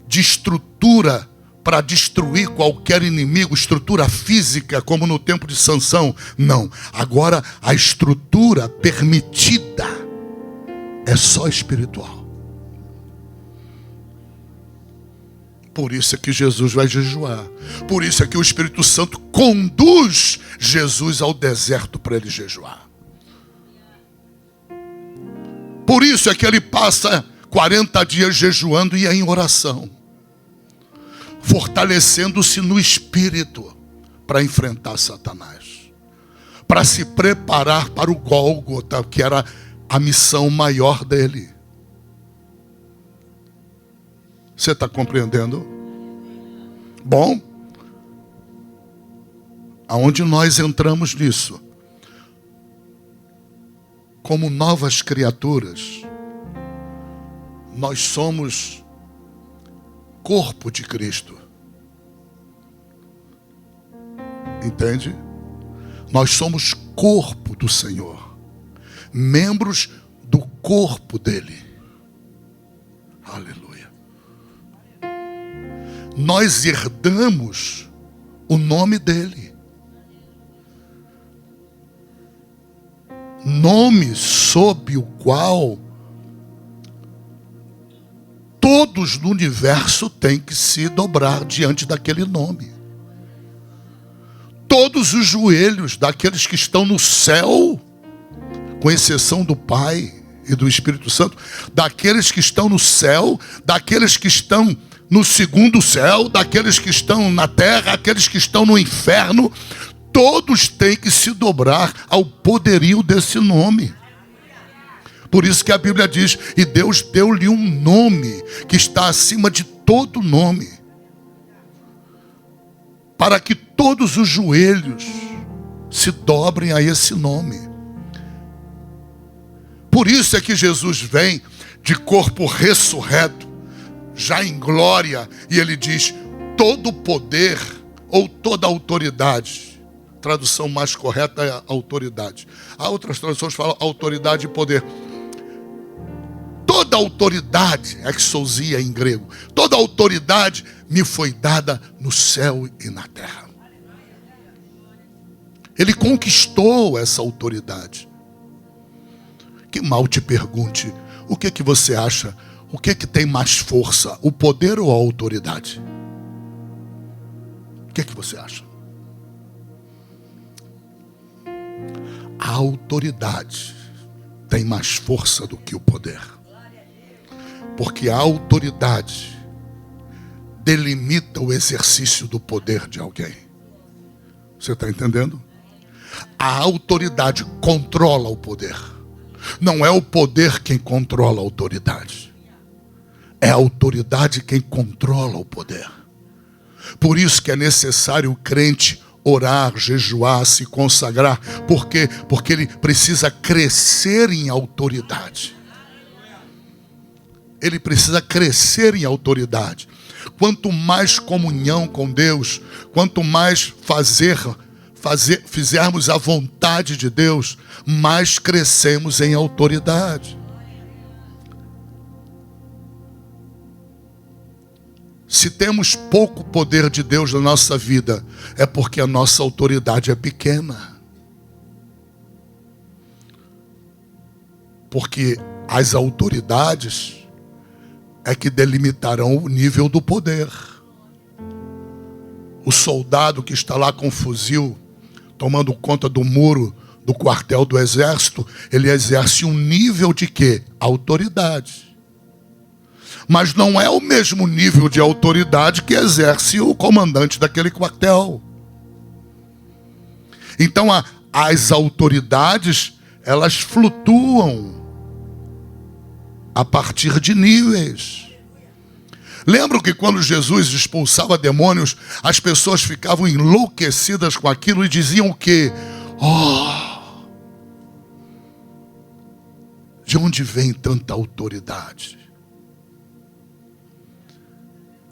de estrutura para destruir qualquer inimigo, estrutura física, como no tempo de Sansão. Não, agora a estrutura permitida é só espiritual. Por isso é que Jesus vai jejuar. Por isso é que o Espírito Santo conduz Jesus ao deserto para ele jejuar. Por isso é que ele passa 40 dias jejuando e é em oração, fortalecendo-se no Espírito para enfrentar Satanás, para se preparar para o Gólgota, que era a missão maior dele. Você está compreendendo? Bom, aonde nós entramos nisso? Como novas criaturas, nós somos corpo de Cristo. Entende? Nós somos corpo do Senhor, membros do corpo dele. Aleluia. Nós herdamos o nome dele. Nome sob o qual todos no universo têm que se dobrar diante daquele nome. Todos os joelhos daqueles que estão no céu, com exceção do Pai e do Espírito Santo, daqueles que estão no céu, daqueles que estão no segundo céu, daqueles que estão na terra, aqueles que estão no inferno, todos têm que se dobrar ao poderio desse nome. Por isso que a Bíblia diz, e Deus deu-lhe um nome que está acima de todo nome, para que todos os joelhos se dobrem a esse nome. Por isso é que Jesus vem de corpo ressurreto, já em glória, e ele diz, todo poder ou toda autoridade. Tradução mais correta é autoridade. Há outras traduções que falam autoridade e poder. Toda autoridade, exousia em grego, toda autoridade me foi dada no céu e na terra. Ele conquistou essa autoridade. Que mal te pergunte, o que você acha? O que tem mais força, o poder ou a autoridade? O que você acha? A autoridade tem mais força do que o poder. Porque a autoridade delimita o exercício do poder de alguém. Você está entendendo? A autoridade controla o poder. Não é o poder quem controla a autoridade. É a autoridade quem controla o poder. Por isso que é necessário o crente orar, jejuar, se consagrar. Por quê? Porque ele precisa crescer em autoridade. Ele precisa crescer em autoridade. Quanto mais comunhão com Deus, quanto mais fizermos a vontade de Deus, mais crescemos em autoridade. Se temos pouco poder de Deus na nossa vida, é porque a nossa autoridade é pequena. Porque as autoridades é que delimitarão o nível do poder. O soldado que está lá com o fuzil, tomando conta do muro do quartel do exército, ele exerce um nível de quê? Autoridade. Mas não é o mesmo nível de autoridade que exerce o comandante daquele quartel. Então as autoridades, elas flutuam a partir de níveis. Lembram que quando Jesus expulsava demônios, as pessoas ficavam enlouquecidas com aquilo e diziam o quê? Oh, de onde vem tanta autoridade?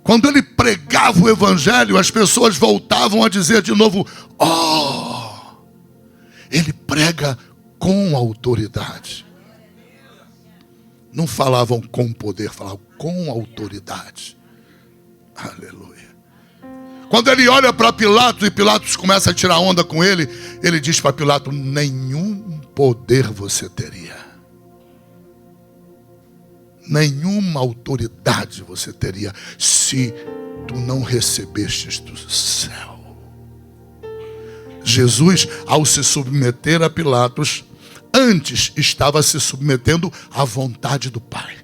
Quando ele pregava o evangelho, as pessoas voltavam a dizer de novo, oh, ele prega com autoridade. Não falavam com poder, falavam com autoridade. Aleluia. Quando ele olha para Pilatos e Pilatos começa a tirar onda com ele, ele diz para Pilatos, nenhum poder você teria. Nenhuma autoridade você teria se tu não recebestes do céu. Jesus, ao se submeter a Pilatos, antes estava se submetendo à vontade do Pai.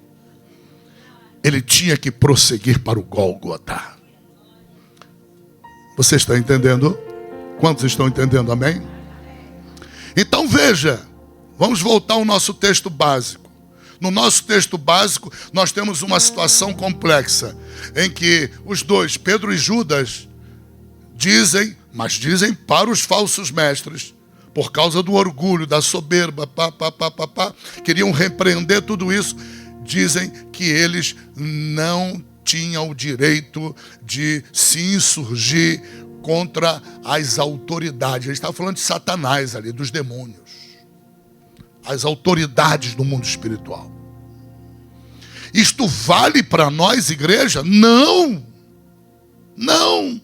Ele tinha que prosseguir para o Gólgota. Você está entendendo? Quantos estão entendendo? Amém? Então veja, vamos voltar ao nosso texto básico. No nosso texto básico, nós temos uma situação complexa, em que os dois, Pedro e Judas, dizem para os falsos mestres, por causa do orgulho, da soberba, queriam repreender tudo isso, dizem que eles não tinham o direito de se insurgir contra as autoridades. Ele estava falando de Satanás ali, dos demônios. As autoridades do mundo espiritual. Isto vale para nós, igreja? Não. Não.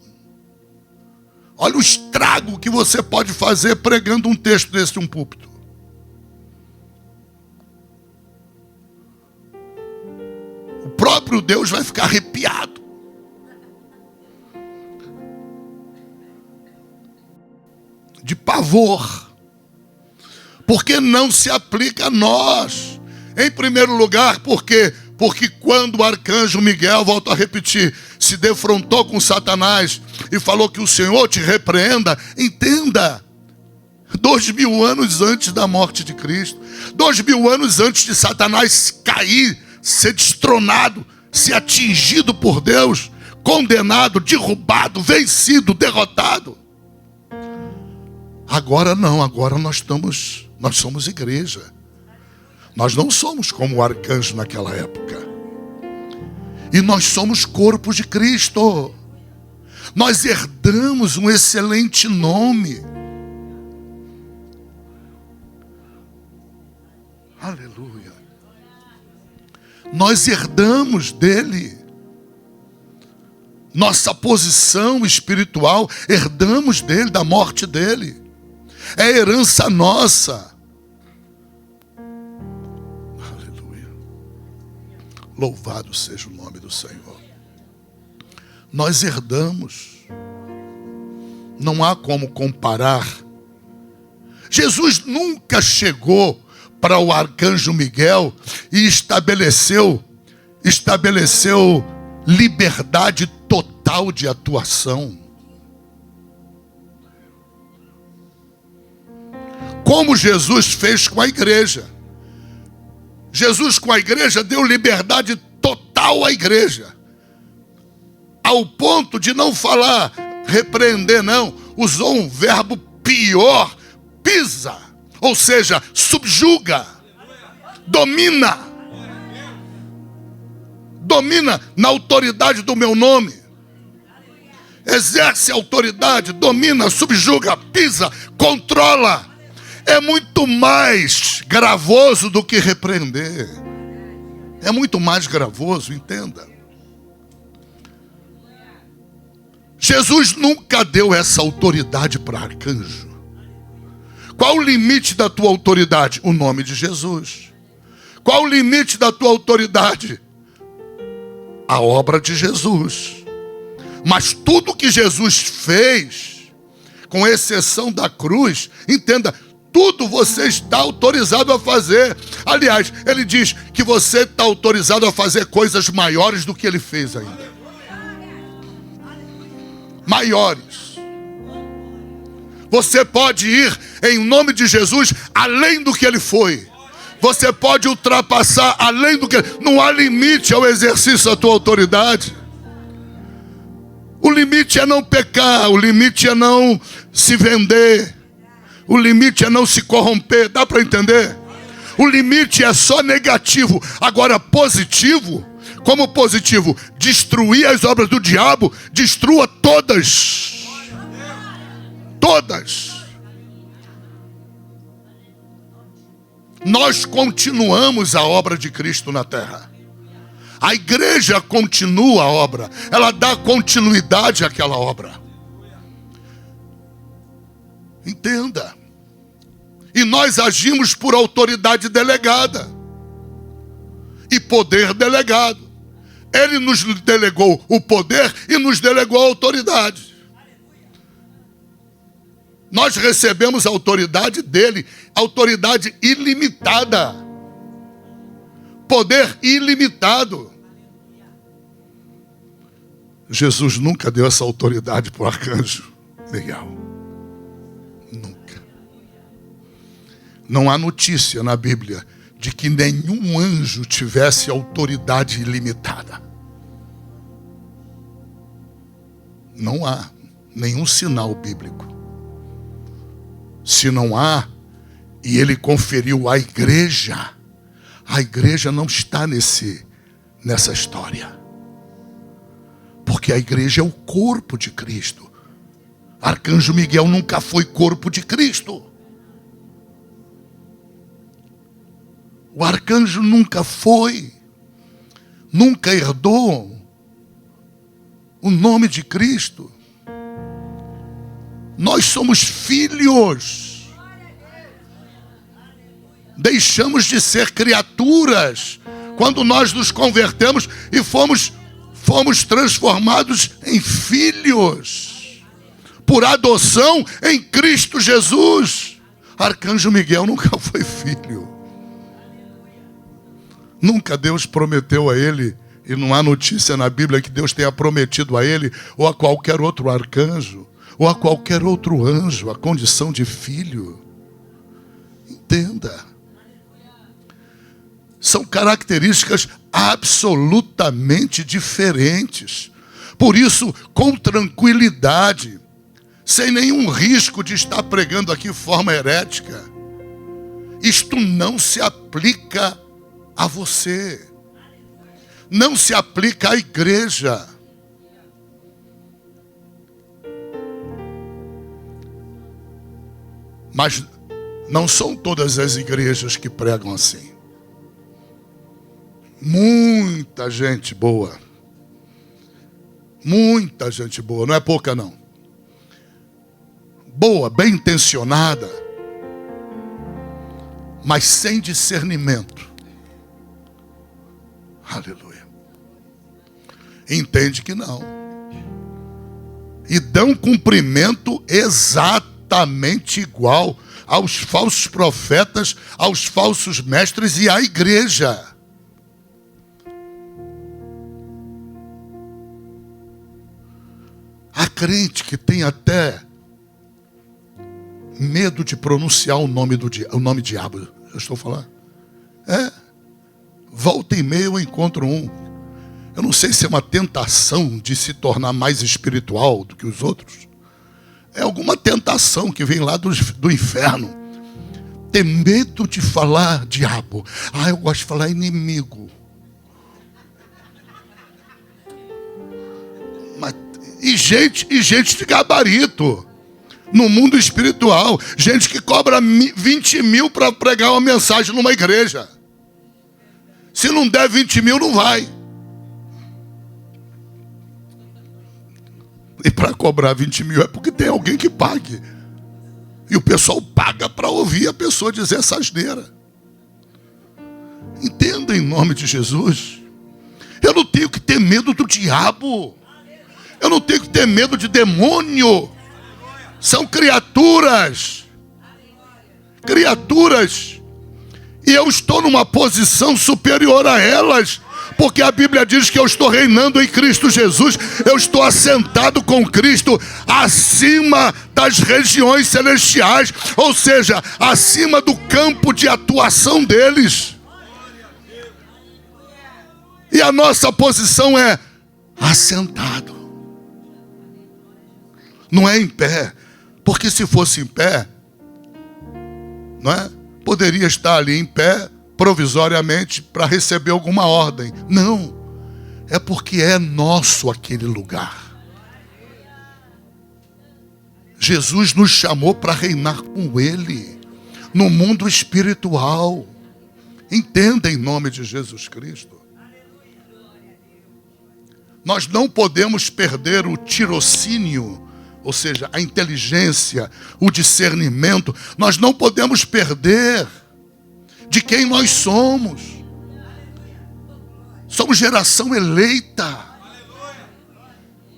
Olha o estrago que você pode fazer pregando um texto desse em um púlpito. O próprio Deus vai ficar arrepiado. De pavor. Porque não se aplica a nós. Em primeiro lugar, porque quando o arcanjo Miguel, volto a repetir, se defrontou com Satanás e falou que o Senhor te repreenda, entenda, 2000 anos antes da morte de Cristo, 2000 anos antes de Satanás cair, ser destronado, ser atingido por Deus, condenado, derrubado, vencido, derrotado. Agora não, agora nós somos igreja. Nós não somos como o arcanjo naquela época. E nós somos corpo de Cristo. Nós herdamos um excelente nome. Aleluia. Nós herdamos dele. Nossa posição espiritual, herdamos dele, da morte dele. É herança nossa. Aleluia. Louvado seja o nome do Senhor. Nós herdamos. Não há como comparar. Jesus nunca chegou para o arcanjo Miguel e estabeleceu liberdade total de atuação. Como Jesus fez com a igreja. Jesus com a igreja deu liberdade total à igreja. Ao ponto de não falar, repreender não. Usou um verbo pior, pisa. Ou seja, subjuga. Domina. Domina na autoridade do meu nome. Exerce autoridade, domina, subjuga, pisa, controla. É muito mais gravoso do que repreender. É muito mais gravoso, entenda. Jesus nunca deu essa autoridade para arcanjo. Qual o limite da tua autoridade? O nome de Jesus. Qual o limite da tua autoridade? A obra de Jesus. Mas tudo que Jesus fez, com exceção da cruz, entenda, tudo você está autorizado a fazer. Aliás, ele diz que você está autorizado a fazer coisas maiores do que ele fez ainda. Maiores. Você pode ir em nome de Jesus além do que ele foi. Você pode ultrapassar além do que... Não há limite ao exercício da tua autoridade. O limite é não pecar, o limite é não se vender, o limite é não se corromper, dá para entender? O limite é só negativo. Agora positivo, como positivo, destruir as obras do diabo, destrua todas. Todas. Nós continuamos a obra de Cristo na terra. A igreja continua a obra. Ela dá continuidade àquela obra. Entenda. E nós agimos por autoridade delegada. E poder delegado. Ele nos delegou o poder e nos delegou a autoridade. Nós recebemos a autoridade dele. Autoridade ilimitada. Poder ilimitado. Jesus nunca deu essa autoridade para o arcanjo Miguel. Nunca. Não há notícia na Bíblia de que nenhum anjo tivesse autoridade ilimitada. Não há nenhum sinal bíblico. Se não há, e ele conferiu à igreja, a igreja não está nessa história. Porque a igreja é o corpo de Cristo. Arcanjo Miguel nunca foi corpo de Cristo. O arcanjo nunca foi. Nunca herdou o nome de Cristo. Nós somos filhos. Deixamos de ser criaturas quando nós nos convertemos e fomos transformados em filhos por adoção em Cristo Jesus. Arcanjo Miguel nunca foi filho. Nunca Deus prometeu a ele, e não há notícia na Bíblia que Deus tenha prometido a ele ou a qualquer outro arcanjo ou a qualquer outro anjo a condição de filho. Entenda. São características absolutamente diferentes. Por isso, com tranquilidade, sem nenhum risco de estar pregando aqui forma herética, isto não se aplica a você. Não se aplica à igreja. Mas não são todas as igrejas que pregam assim. Muita gente boa. Muita gente boa, não é pouca não. Boa, bem intencionada, mas sem discernimento. Aleluia. Entende que não. E dão cumprimento exatamente igual aos falsos profetas, aos falsos mestres e à igreja. Há crente que tem até medo de pronunciar o nome diabo. Eu estou falando? Volta e meia eu encontro um. Eu não sei se é uma tentação de se tornar mais espiritual do que os outros. É alguma tentação que vem lá do inferno. Ter medo de falar diabo. Eu gosto de falar inimigo. E gente de gabarito. No mundo espiritual. Gente que cobra 20 mil para pregar uma mensagem numa igreja. Se não der 20 mil, não vai. E para cobrar 20 mil é porque tem alguém que pague. E o pessoal paga para ouvir a pessoa dizer essa asneira. Entenda em nome de Jesus. Eu não tenho que ter medo do diabo. Eu não tenho que ter medo de demônio. São criaturas. Criaturas. E eu estou numa posição superior a elas. Porque a Bíblia diz que eu estou reinando em Cristo Jesus. Eu estou assentado com Cristo acima das regiões celestiais. Ou seja, acima do campo de atuação deles. E a nossa posição é assentado. Não é em pé. Porque se fosse em pé, não é? Poderia estar ali em pé provisoriamente para receber alguma ordem. Não. É porque é nosso aquele lugar. Jesus nos chamou para reinar com Ele no mundo espiritual. Entenda em nome de Jesus Cristo. Nós não podemos perder o tirocínio, ou seja, a inteligência, o discernimento. Nós não podemos perder de quem nós somos. Somos geração eleita.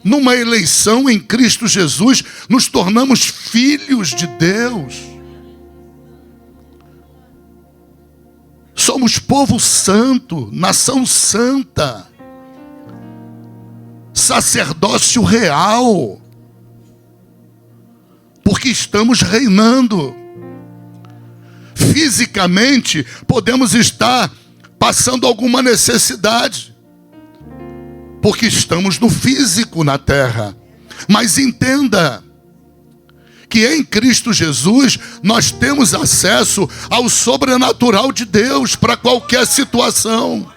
Numa eleição em Cristo Jesus, nos tornamos filhos de Deus. Somos povo santo, nação santa, sacerdócio real, porque estamos reinando. Fisicamente, podemos estar passando alguma necessidade, porque estamos no físico na terra. Mas entenda que em Cristo Jesus nós temos acesso ao sobrenatural de Deus para qualquer situação.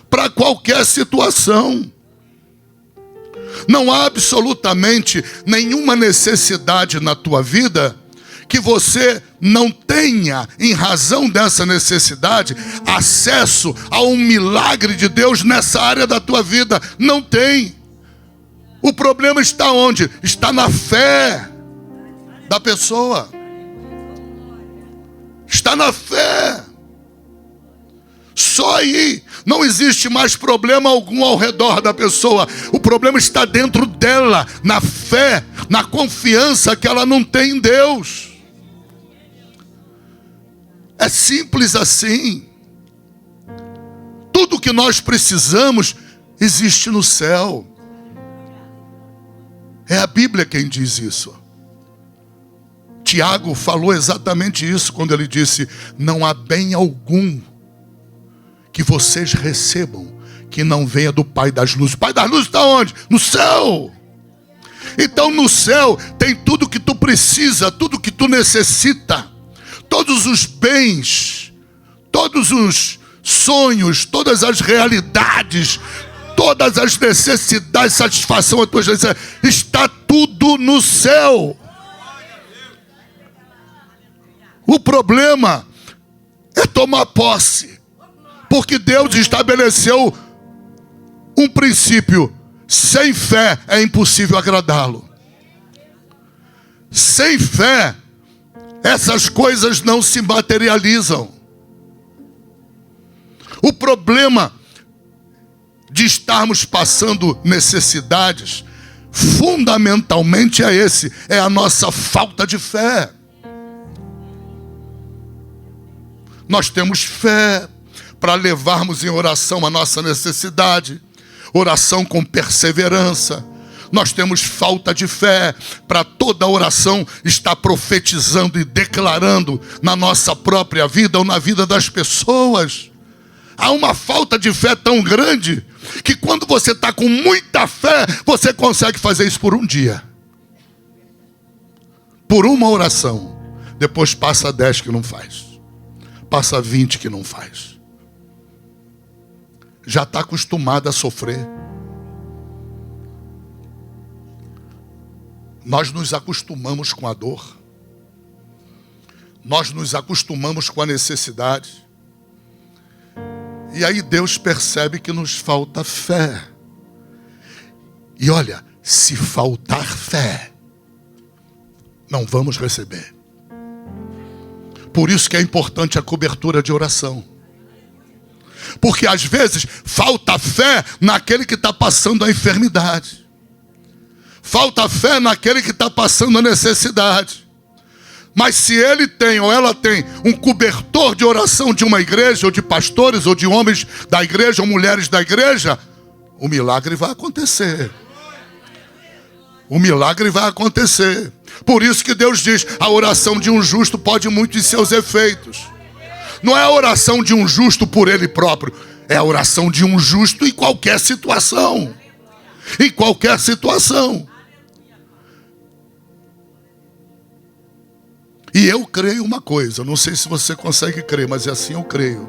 Para qualquer situação. Não há absolutamente nenhuma necessidade na tua vida que você não tenha, em razão dessa necessidade, acesso a um milagre de Deus nessa área da tua vida. Não tem. O problema está onde? Está na fé da pessoa. Está na fé. Só aí. Não existe mais problema algum ao redor da pessoa. O problema está dentro dela, na fé, na confiança que ela não tem em Deus. É simples assim. Tudo que nós precisamos existe no céu. É a Bíblia quem diz isso. Tiago falou exatamente isso quando ele disse: não há bem algum que vocês recebam que não venha do Pai das luzes. O Pai das luzes está onde? No céu. Então no céu tem tudo que tu precisa, tudo que tu necessita. Todos os bens, todos os sonhos, todas as realidades, todas as necessidades, satisfação, a tua necessidade, está tudo no céu. O problema é tomar posse, porque Deus estabeleceu um princípio: sem fé é impossível agradá-lo. Sem fé, essas coisas não se materializam. O problema de estarmos passando necessidades, fundamentalmente é esse: é a nossa falta de fé. Nós temos fé para levarmos em oração a nossa necessidade, oração com perseverança. Nós temos falta de fé para toda oração estar profetizando e declarando na nossa própria vida ou na vida das pessoas. Há uma falta de fé tão grande que quando você está com muita fé, você consegue fazer isso por um dia. Por uma oração. Depois passa 10 que não faz. Passa 20 que não faz. Já está acostumado a sofrer. Nós nos acostumamos com a dor. Nós nos acostumamos com a necessidade. E aí Deus percebe que nos falta fé. E olha, Se faltar fé, não vamos receber. Por isso que é importante a cobertura de oração. Porque às vezes falta fé naquele que está passando a enfermidade. Falta fé naquele que está passando a necessidade. Mas se ele tem ou ela tem um cobertor de oração de uma igreja, ou de pastores, ou de homens da igreja, ou mulheres da igreja, o milagre vai acontecer. O milagre vai acontecer. Por isso que Deus diz, a oração de um justo pode muito em seus efeitos. Não é a oração de um justo por ele próprio, é a oração de um justo em qualquer situação. Em qualquer situação. E eu creio uma coisa, não sei se você consegue crer, mas assim eu creio,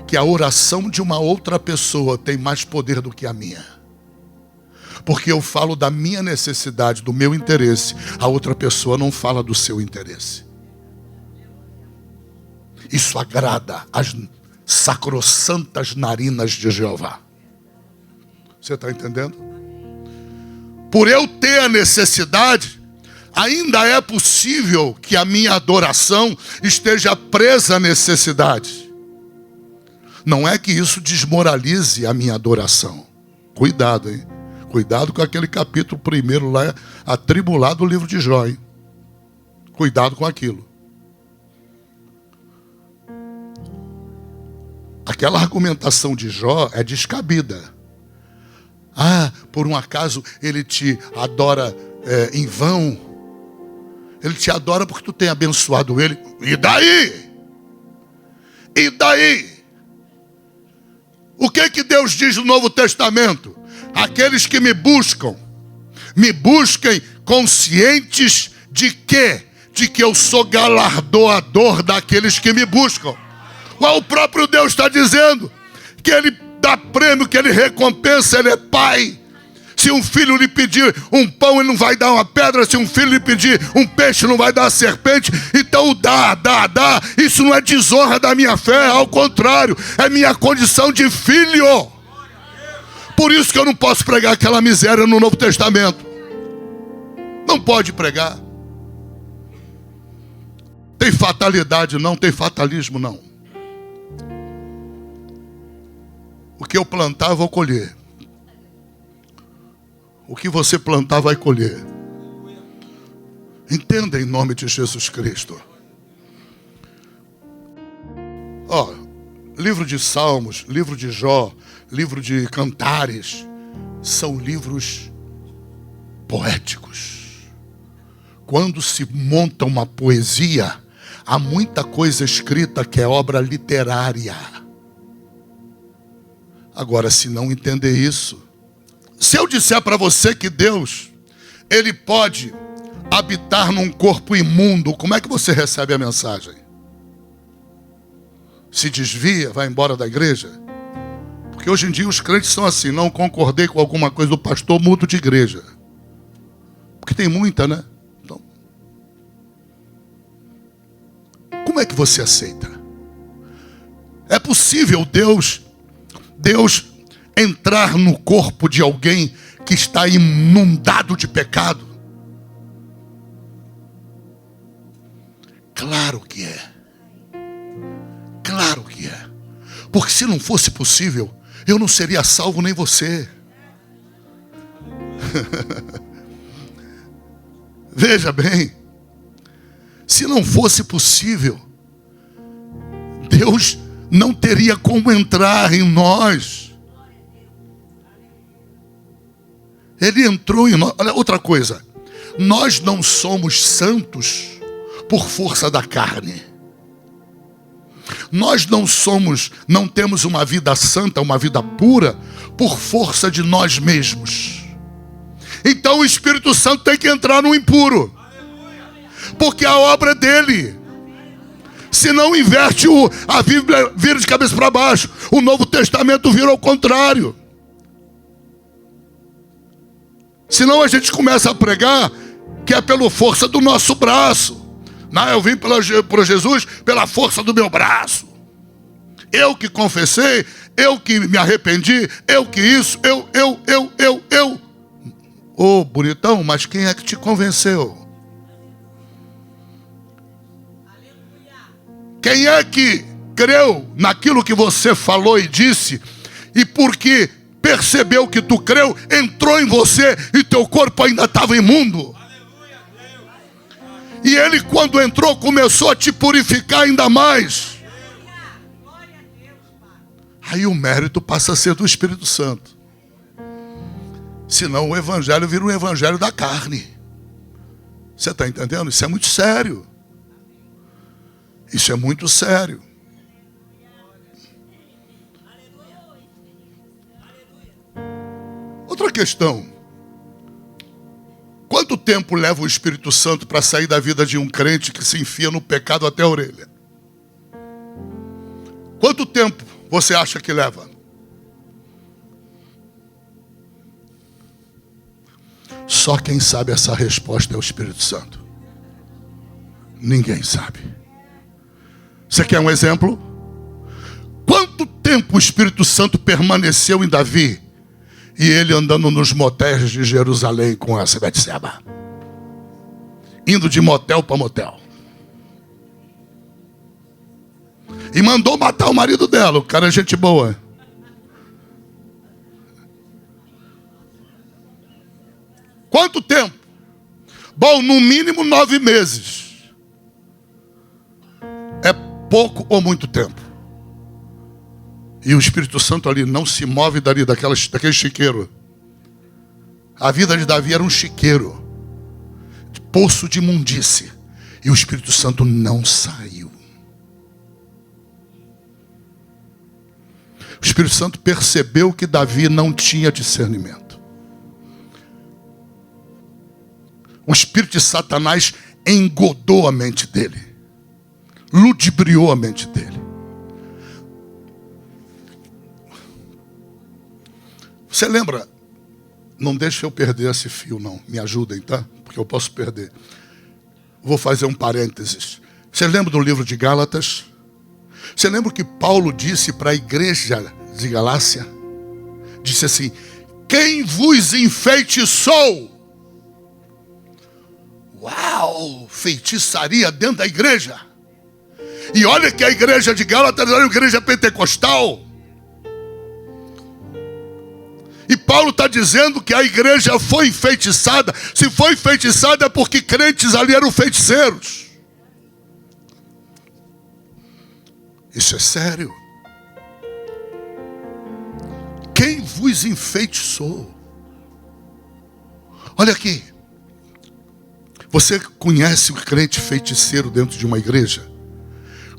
que a oração de uma outra pessoa tem mais poder do que a minha. Porque eu falo da minha necessidade, do meu interesse, a outra pessoa não fala do seu interesse. Isso agrada as sacrossantas narinas de Jeová. Você está entendendo? Por eu ter a necessidade, ainda é possível que a minha adoração esteja presa à necessidade. Não é que isso desmoralize a minha adoração. Cuidado, hein? Cuidado com aquele capítulo 1 lá, atribulado do livro de Jó, hein? Cuidado com aquilo. Aquela argumentação de Jó é descabida. Ah, por um acaso ele te adora em vão? Ele te adora porque tu tem abençoado ele. E daí? E daí? O que Deus diz no Novo Testamento? Aqueles que me busquem conscientes de quê? De que eu sou galardoador daqueles que me buscam. O próprio Deus está dizendo que Ele dá prêmio, que Ele recompensa, Ele é Pai. Se um filho lhe pedir um pão, Ele não vai dar uma pedra. Se um filho lhe pedir um peixe, não vai dar uma serpente. Então dá. Isso não é desonra da minha fé, ao contrário, é minha condição de filho. Por isso que eu não posso pregar aquela miséria no Novo Testamento. Não pode pregar. Tem fatalidade não, tem fatalismo não. O que eu plantar, vou colher. O que você plantar, vai colher. Entenda em nome de Jesus Cristo. Livro de Salmos, livro de Jó, livro de Cantares, são livros poéticos. Quando se monta uma poesia, há muita coisa escrita que é obra literária. Agora, se não entender isso, se eu disser para você que Deus, Ele pode habitar num corpo imundo, como é que você recebe a mensagem? Se desvia, vai embora da igreja? Porque hoje em dia os crentes são assim, não concordei com alguma coisa do pastor, mudo de igreja. Porque tem muita, né? Então, como é que você aceita? É possível Deus entrar no corpo de alguém que está inundado de pecado? Claro que é. Claro que é. Porque se não fosse possível, eu não seria salvo nem você. Veja bem, se não fosse possível, Deus não teria como entrar em nós. Ele entrou em nós. Olha, outra coisa, nós não somos santos por força da carne. Nós não temos uma vida santa, uma vida pura, por força de nós mesmos. Então o Espírito Santo tem que entrar no impuro, porque a obra é dele. Se não inverte, a Bíblia vira de cabeça para baixo. O Novo Testamento vira ao contrário. Senão a gente começa a pregar que é pela força do nosso braço. Não, eu vim por Jesus pela força do meu braço. Eu que confessei, eu que me arrependi, eu que isso, eu. Ô, bonitão, mas quem é que te convenceu? Quem é que creu naquilo que você falou e disse, e porque percebeu que tu creu, entrou em você e teu corpo ainda estava imundo? E ele, quando entrou, começou a te purificar ainda mais. Aí o mérito passa a ser do Espírito Santo. Senão o evangelho vira um evangelho da carne. Você está entendendo? Isso é muito sério. Isso é muito sério. Outra questão. Quanto tempo leva o Espírito Santo para sair da vida de um crente que se enfia no pecado até a orelha? Quanto tempo você acha que leva? Só quem sabe essa resposta é o Espírito Santo. Ninguém sabe. Você quer um exemplo? Quanto tempo o Espírito Santo permaneceu em Davi e ele andando nos motéis de Jerusalém com essa Betseba? Indo de motel para motel. E mandou matar o marido dela. O cara é gente boa. Quanto tempo? Bom, no mínimo 9 meses. É pouco ou muito tempo? E o Espírito Santo ali não se move dali daquele chiqueiro. A vida de Davi era um chiqueiro, de poço de imundície. E o Espírito Santo não saiu. O Espírito Santo percebeu que Davi não tinha discernimento. O espírito de Satanás engodou a mente dele. Ludibriou a mente dele. Você lembra? Não deixa eu perder esse fio, não. Me ajudem, tá? Porque eu posso perder. Vou fazer um parênteses. Você lembra do livro de Gálatas? Você lembra o que Paulo disse para a igreja de Galácia? Disse assim: quem vos enfeitiçou? Uau! Feitiçaria dentro da igreja. E olha que a igreja de Gálatas era uma igreja pentecostal. E Paulo está dizendo que a igreja foi enfeitiçada. Se foi enfeitiçada é porque crentes ali eram feiticeiros. Isso é sério. Quem vos enfeitiçou? Olha aqui. Você conhece o crente feiticeiro dentro de uma igreja?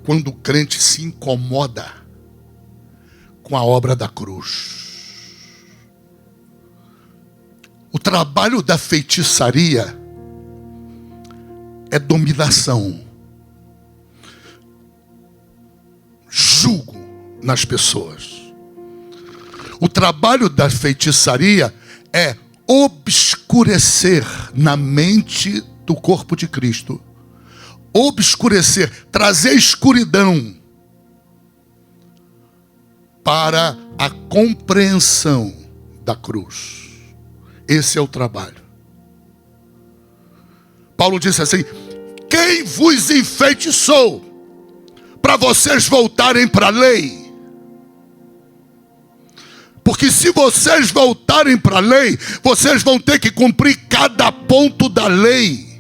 Quando o crente se incomoda com a obra da cruz. O trabalho da feitiçaria é dominação, julgo nas pessoas. O trabalho da feitiçaria é obscurecer na mente do corpo de Cristo. Obscurecer, trazer escuridão para a compreensão da cruz. Esse é o trabalho. Paulo disse assim: quem vos enfeitiçou para vocês voltarem para a lei? Porque se vocês voltarem para a lei, vocês vão ter que cumprir cada ponto da lei.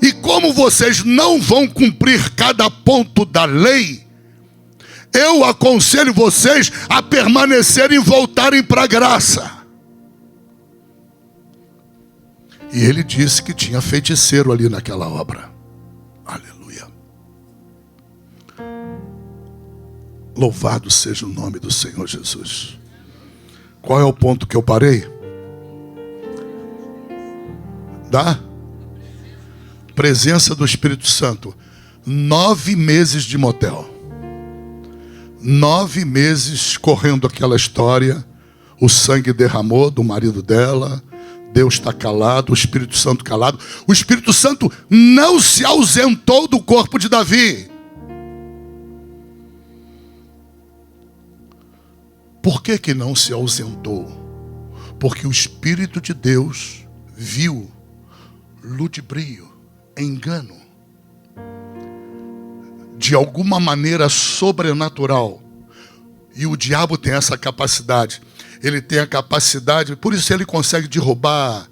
E como vocês não vão cumprir cada ponto da lei, eu aconselho vocês a permanecerem e voltarem para a graça. E ele disse que tinha feiticeiro ali naquela obra. Aleluia. Louvado seja o nome do Senhor Jesus. Qual é o ponto que eu parei? Da presença do Espírito Santo. 9 meses de motel. 9 meses correndo aquela história. O sangue derramou do marido dela. Deus está calado, o Espírito Santo calado. O Espírito Santo não se ausentou do corpo de Davi. Por que que não se ausentou? Porque o Espírito de Deus viu ludibrio, engano, de alguma maneira sobrenatural. E o diabo tem essa capacidade. Ele tem a capacidade, por isso ele consegue derrubar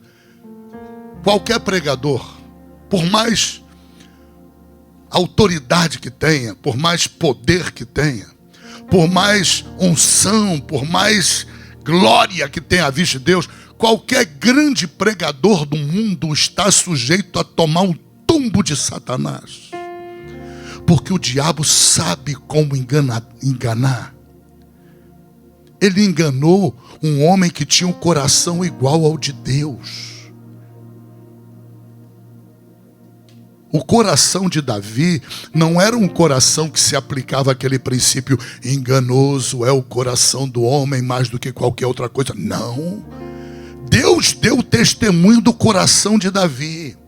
qualquer pregador, por mais autoridade que tenha, por mais poder que tenha, por mais unção, por mais glória que tenha à vista de Deus. Qualquer grande pregador do mundo está sujeito a tomar um tombo de Satanás. Porque o diabo sabe como enganar. Ele enganou um homem que tinha um coração igual ao de Deus. O coração de Davi não era um coração que se aplicava àquele princípio enganoso, é o coração do homem mais do que qualquer outra coisa. Não. Deus deu testemunho do coração de Davi.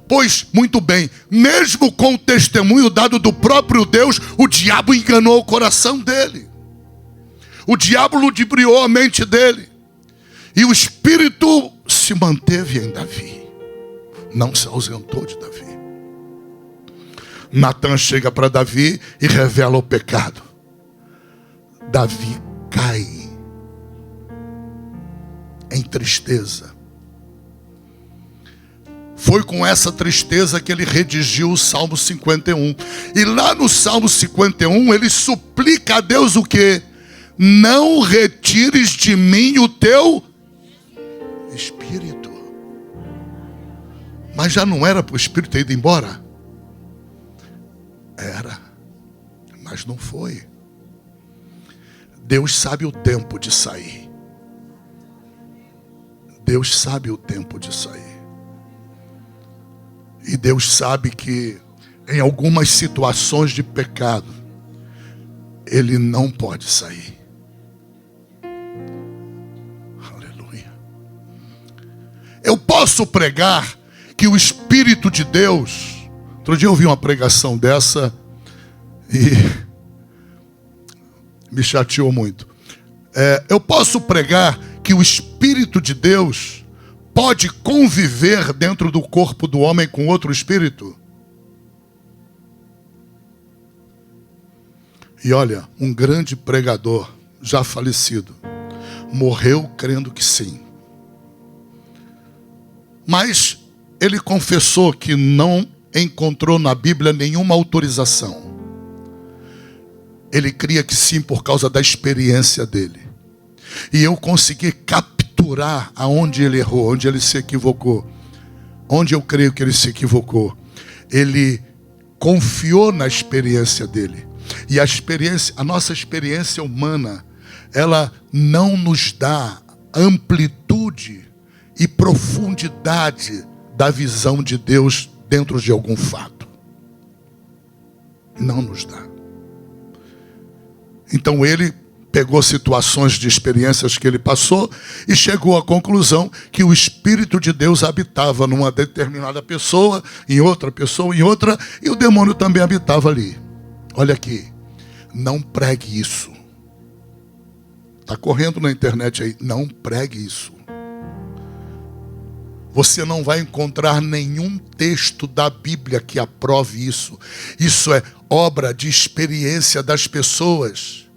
Pois, muito bem, mesmo com o testemunho dado do próprio Deus, o diabo enganou o coração dele. O diabo ludibriou a mente dele. E o Espírito se manteve em Davi. Não se ausentou de Davi. Natã chega para Davi e revela o pecado. Davi cai em tristeza. Foi com essa tristeza que ele redigiu o Salmo 51. E lá no Salmo 51 ele suplica a Deus o quê? Não retires de mim o teu Espírito. Mas já não era para o Espírito ter ido embora? Era, mas não foi. Deus sabe o tempo de sair. Deus sabe o tempo de sair. E Deus sabe que em algumas situações de pecado ele não pode sair. Aleluia. Eu posso pregar que o Espírito de Deus... Outro dia eu ouvi uma pregação dessa e me chateou muito. Eu posso pregar que o Espírito de Deus pode conviver dentro do corpo do homem com outro espírito? E olha, um grande pregador, já falecido, morreu crendo que sim. Mas ele confessou que não encontrou na Bíblia nenhuma autorização. Ele cria que sim por causa da experiência dele. E eu consegui capturar aonde ele errou, onde ele se equivocou. Onde eu creio que ele se equivocou. Ele confiou na experiência dele. E a nossa experiência humana, ela não nos dá amplitude e profundidade da visão de Deus dentro de algum fato. Não nos dá. Então ele pegou situações de experiências que ele passou e chegou à conclusão que o Espírito de Deus habitava numa determinada pessoa, em outra pessoa, em outra, e o demônio também habitava ali. Olha aqui, não pregue isso. Está correndo na internet aí, não pregue isso. Você não vai encontrar nenhum texto da Bíblia que aprove isso. Isso é obra de experiência das pessoas.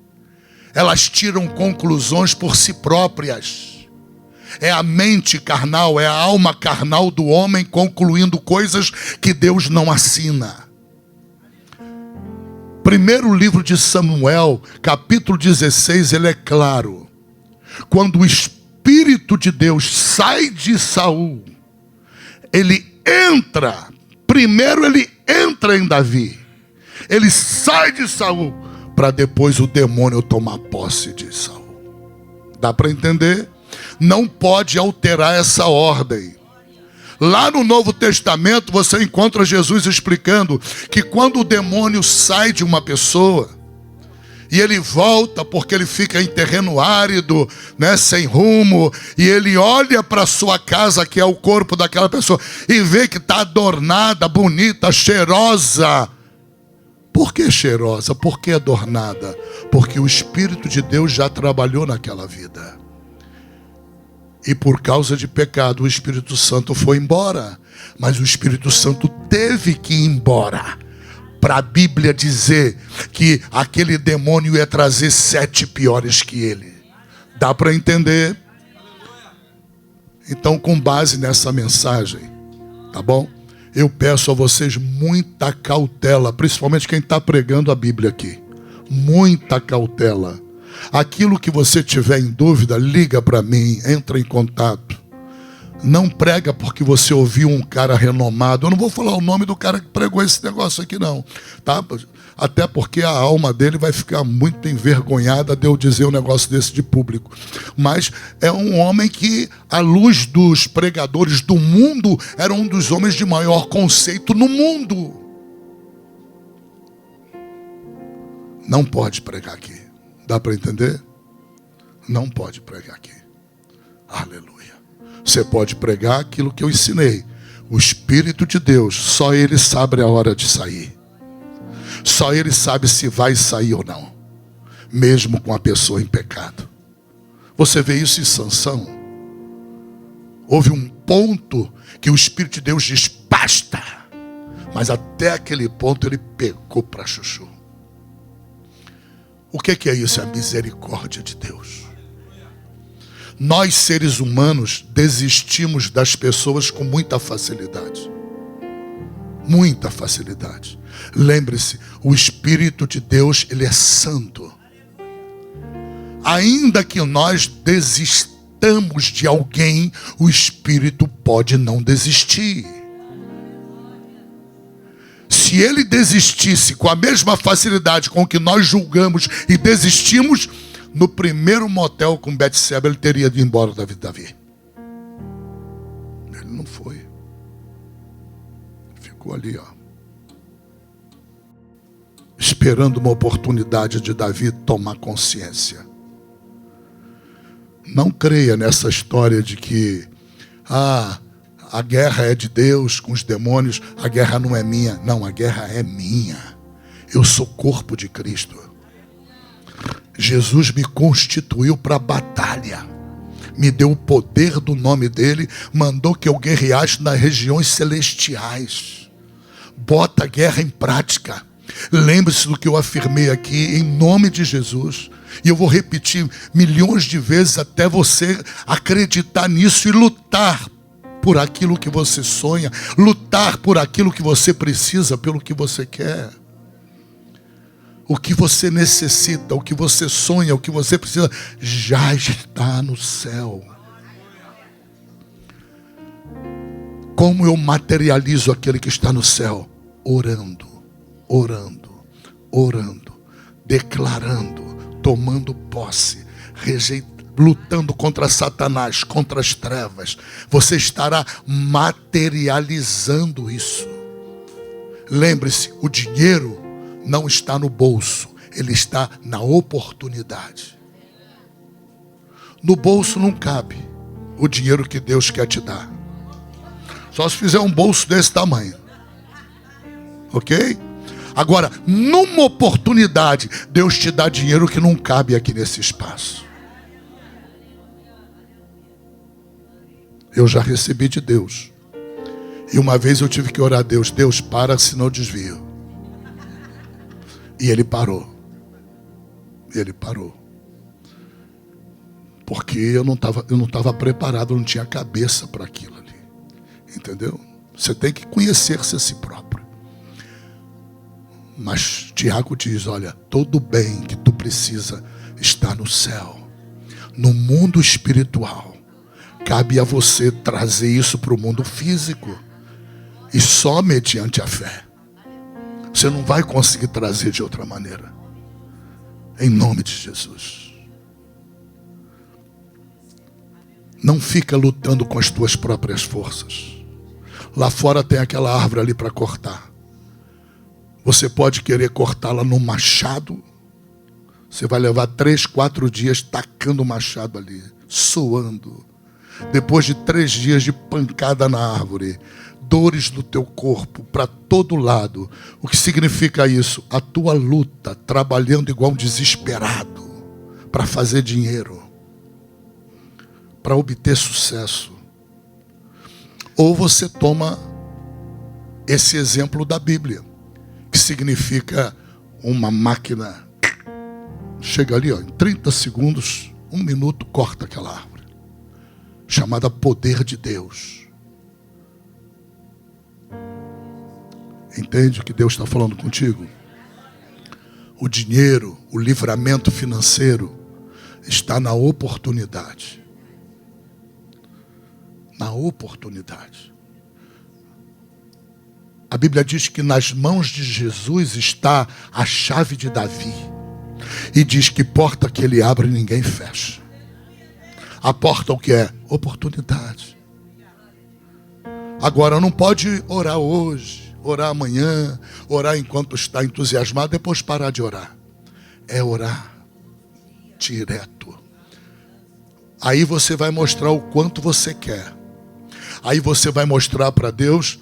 Elas tiram conclusões por si próprias. É a mente carnal, é a alma carnal do homem concluindo coisas que Deus não assina. Primeiro livro de Samuel, capítulo 16, ele é claro. Quando o Espírito de Deus sai de Saul, ele entra, primeiro ele entra em Davi, ele sai de Saul, para depois o demônio tomar posse de Saul. Dá para entender? Não pode alterar essa ordem. Lá no Novo Testamento você encontra Jesus explicando que quando o demônio sai de uma pessoa e ele volta porque ele fica em terreno árido, né, sem rumo, e ele olha para a sua casa, que é o corpo daquela pessoa, e vê que está adornada, bonita, cheirosa, Por que cheirosa? Por que adornada? Porque o Espírito de Deus já trabalhou naquela vida. E por causa de pecado, o Espírito Santo foi embora. Mas o Espírito Santo teve que ir embora. Para a Bíblia dizer que aquele demônio ia trazer 7 piores que ele. Dá para entender? Então, com base nessa mensagem, tá bom? Eu peço a vocês muita cautela, principalmente quem está pregando a Bíblia aqui. Muita cautela. Aquilo que você tiver em dúvida, liga para mim, entra em contato. Não prega porque você ouviu um cara renomado. Eu não vou falar o nome do cara que pregou esse negócio aqui não, tá? Até porque a alma dele vai ficar muito envergonhada de eu dizer um negócio desse de público. Mas é um homem que, à luz dos pregadores do mundo, era um dos homens de maior conceito no mundo. Não pode pregar aqui. Dá para entender? Não pode pregar aqui. Aleluia. Você pode pregar aquilo que eu ensinei. O Espírito de Deus, só Ele sabe a hora de sair. Só Ele sabe se vai sair ou não. Mesmo com a pessoa em pecado. Você vê isso em Sansão. Houve um ponto que o Espírito de Deus diz, basta. Mas até aquele ponto ele pegou para chuchu. O que é isso? É a misericórdia de Deus. Nós, seres humanos, desistimos das pessoas com muita facilidade. Muita facilidade. Lembre-se, o Espírito de Deus, ele é santo. Ainda que nós desistamos de alguém, o Espírito pode não desistir. Se ele desistisse com a mesma facilidade com que nós julgamos e desistimos, no primeiro motel com Betseba, ele teria ido embora da vida de Davi. Ele não foi. Ficou ali, ó. Esperando uma oportunidade de Davi tomar consciência. Não creia nessa história de que a guerra é de Deus com os demônios, a guerra não é minha. Não, a guerra é minha. Eu sou corpo de Cristo. Jesus me constituiu para a batalha. Me deu o poder do nome dele, mandou que eu guerreasse nas regiões celestiais. Bota a guerra em prática. Lembre-se do que eu afirmei aqui, em nome de Jesus. E eu vou repetir milhões de vezes até você acreditar nisso e lutar por aquilo que você sonha, lutar por aquilo que você precisa, pelo que você quer. O que você necessita, o que você sonha, o que você precisa, já está no céu. Como eu materializo aquele que está no céu? Orando, orando, orando, declarando, tomando posse, lutando contra Satanás, contra as trevas. Você estará materializando isso. Lembre-se, o dinheiro não está no bolso, ele está na oportunidade. No bolso não cabe o dinheiro que Deus quer te dar. Só se fizer um bolso desse tamanho. Ok? Agora, numa oportunidade, Deus te dá dinheiro que não cabe aqui nesse espaço. Eu já recebi de Deus. E uma vez eu tive que orar a Deus. Deus, para, senão eu desvio. E Ele parou. Ele parou. Porque eu não estava preparado, eu não tinha cabeça para aquilo ali. Entendeu? Você tem que conhecer-se a si próprio. Mas Tiago diz, olha, todo bem que tu precisa está no céu. No mundo espiritual. Cabe a você trazer isso para o mundo físico. E só mediante a fé. Você não vai conseguir trazer de outra maneira. Em nome de Jesus. Não fica lutando com as tuas próprias forças. Lá fora tem aquela árvore ali para cortar. Você pode querer cortá-la no machado. Você vai levar 3, 4 dias tacando o machado ali, suando. Depois de 3 dias de pancada na árvore, dores no teu corpo, para todo lado. O que significa isso? A tua luta, trabalhando igual um desesperado, para fazer dinheiro, para obter sucesso. Ou você toma esse exemplo da Bíblia, que significa uma máquina. Chega ali, ó, em 30 segundos, 1 minuto, corta aquela árvore. Chamada poder de Deus. Entende o que Deus está falando contigo? O dinheiro, o livramento financeiro está na oportunidade. Na oportunidade. A Bíblia diz que nas mãos de Jesus está a chave de Davi. E diz que porta que ele abre ninguém fecha. A porta o que é? Oportunidade. Agora não pode orar hoje, orar amanhã, orar enquanto está entusiasmado, depois parar de orar. É orar direto. Aí você vai mostrar o quanto você quer. Aí você vai mostrar para Deus,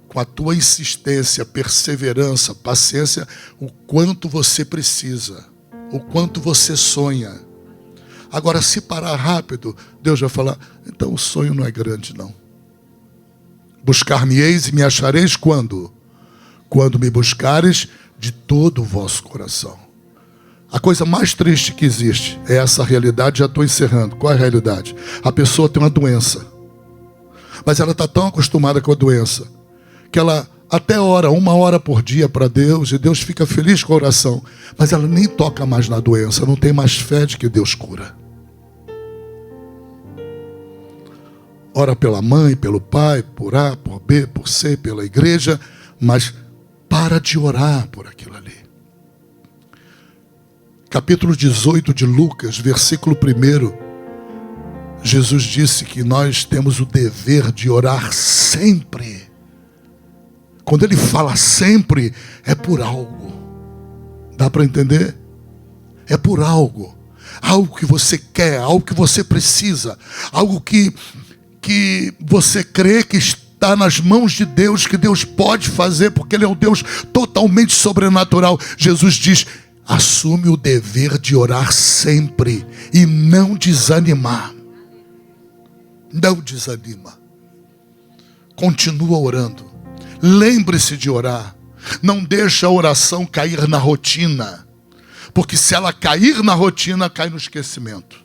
com a tua insistência, perseverança, paciência, o quanto você precisa, o quanto você sonha. Agora, se parar rápido, Deus vai falar, então o sonho não é grande, não. Buscar-me-eis e me achareis quando? Quando me buscares de todo o vosso coração. A coisa mais triste que existe é essa realidade, já estou encerrando. Qual é a realidade? A pessoa tem uma doença, mas ela está tão acostumada com a doença, que ela até ora 1 hora por dia para Deus, e Deus fica feliz com a oração, mas ela nem toca mais na doença, não tem mais fé de que Deus cura. Ora pela mãe, pelo pai, por A, por B, por C, pela igreja, mas para de orar por aquilo ali. Capítulo 18 de Lucas, versículo 1, Jesus disse que nós temos o dever de orar sempre. Quando ele fala sempre, é por algo. Dá para entender? É por algo. Algo que você quer, algo que você precisa, algo que você crê que está nas mãos de Deus, que Deus pode fazer, porque Ele é um Deus totalmente sobrenatural. Jesus diz, assume o dever de orar sempre e não desanimar. Não desanima. Continua orando. Lembre-se de orar. Não deixa a oração cair na rotina, porque se ela cair na rotina, cai no esquecimento.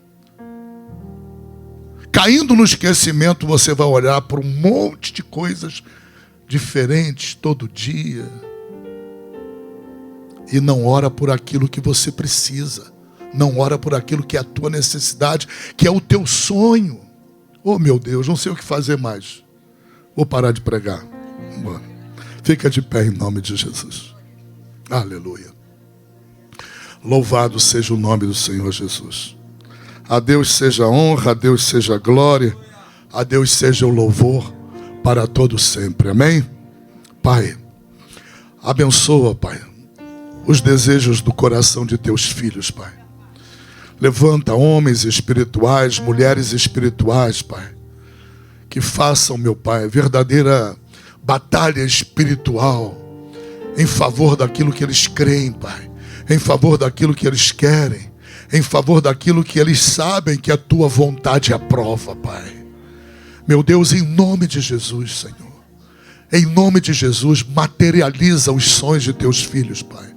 Caindo no esquecimento, você vai olhar para um monte de coisas diferentes todo dia e não ora por aquilo que você precisa, não ora por aquilo que é a tua necessidade, que é o teu sonho. Oh meu Deus, não sei o que fazer mais, vou parar de pregar. Fica de pé em nome de Jesus. Aleluia. Louvado seja o nome do Senhor Jesus. A Deus seja a honra, a Deus seja a glória, a Deus seja o louvor para todo sempre. Amém? Pai, abençoa, Pai, os desejos do coração de teus filhos, Pai. Levanta homens espirituais, mulheres espirituais, Pai, que façam, meu Pai, verdadeira batalha espiritual em favor daquilo que eles creem, Pai, em favor daquilo que eles querem, em favor daquilo que eles sabem que a tua vontade aprova, Pai. Meu Deus, em nome de Jesus, Senhor, em nome de Jesus, materializa os sonhos de teus filhos, Pai.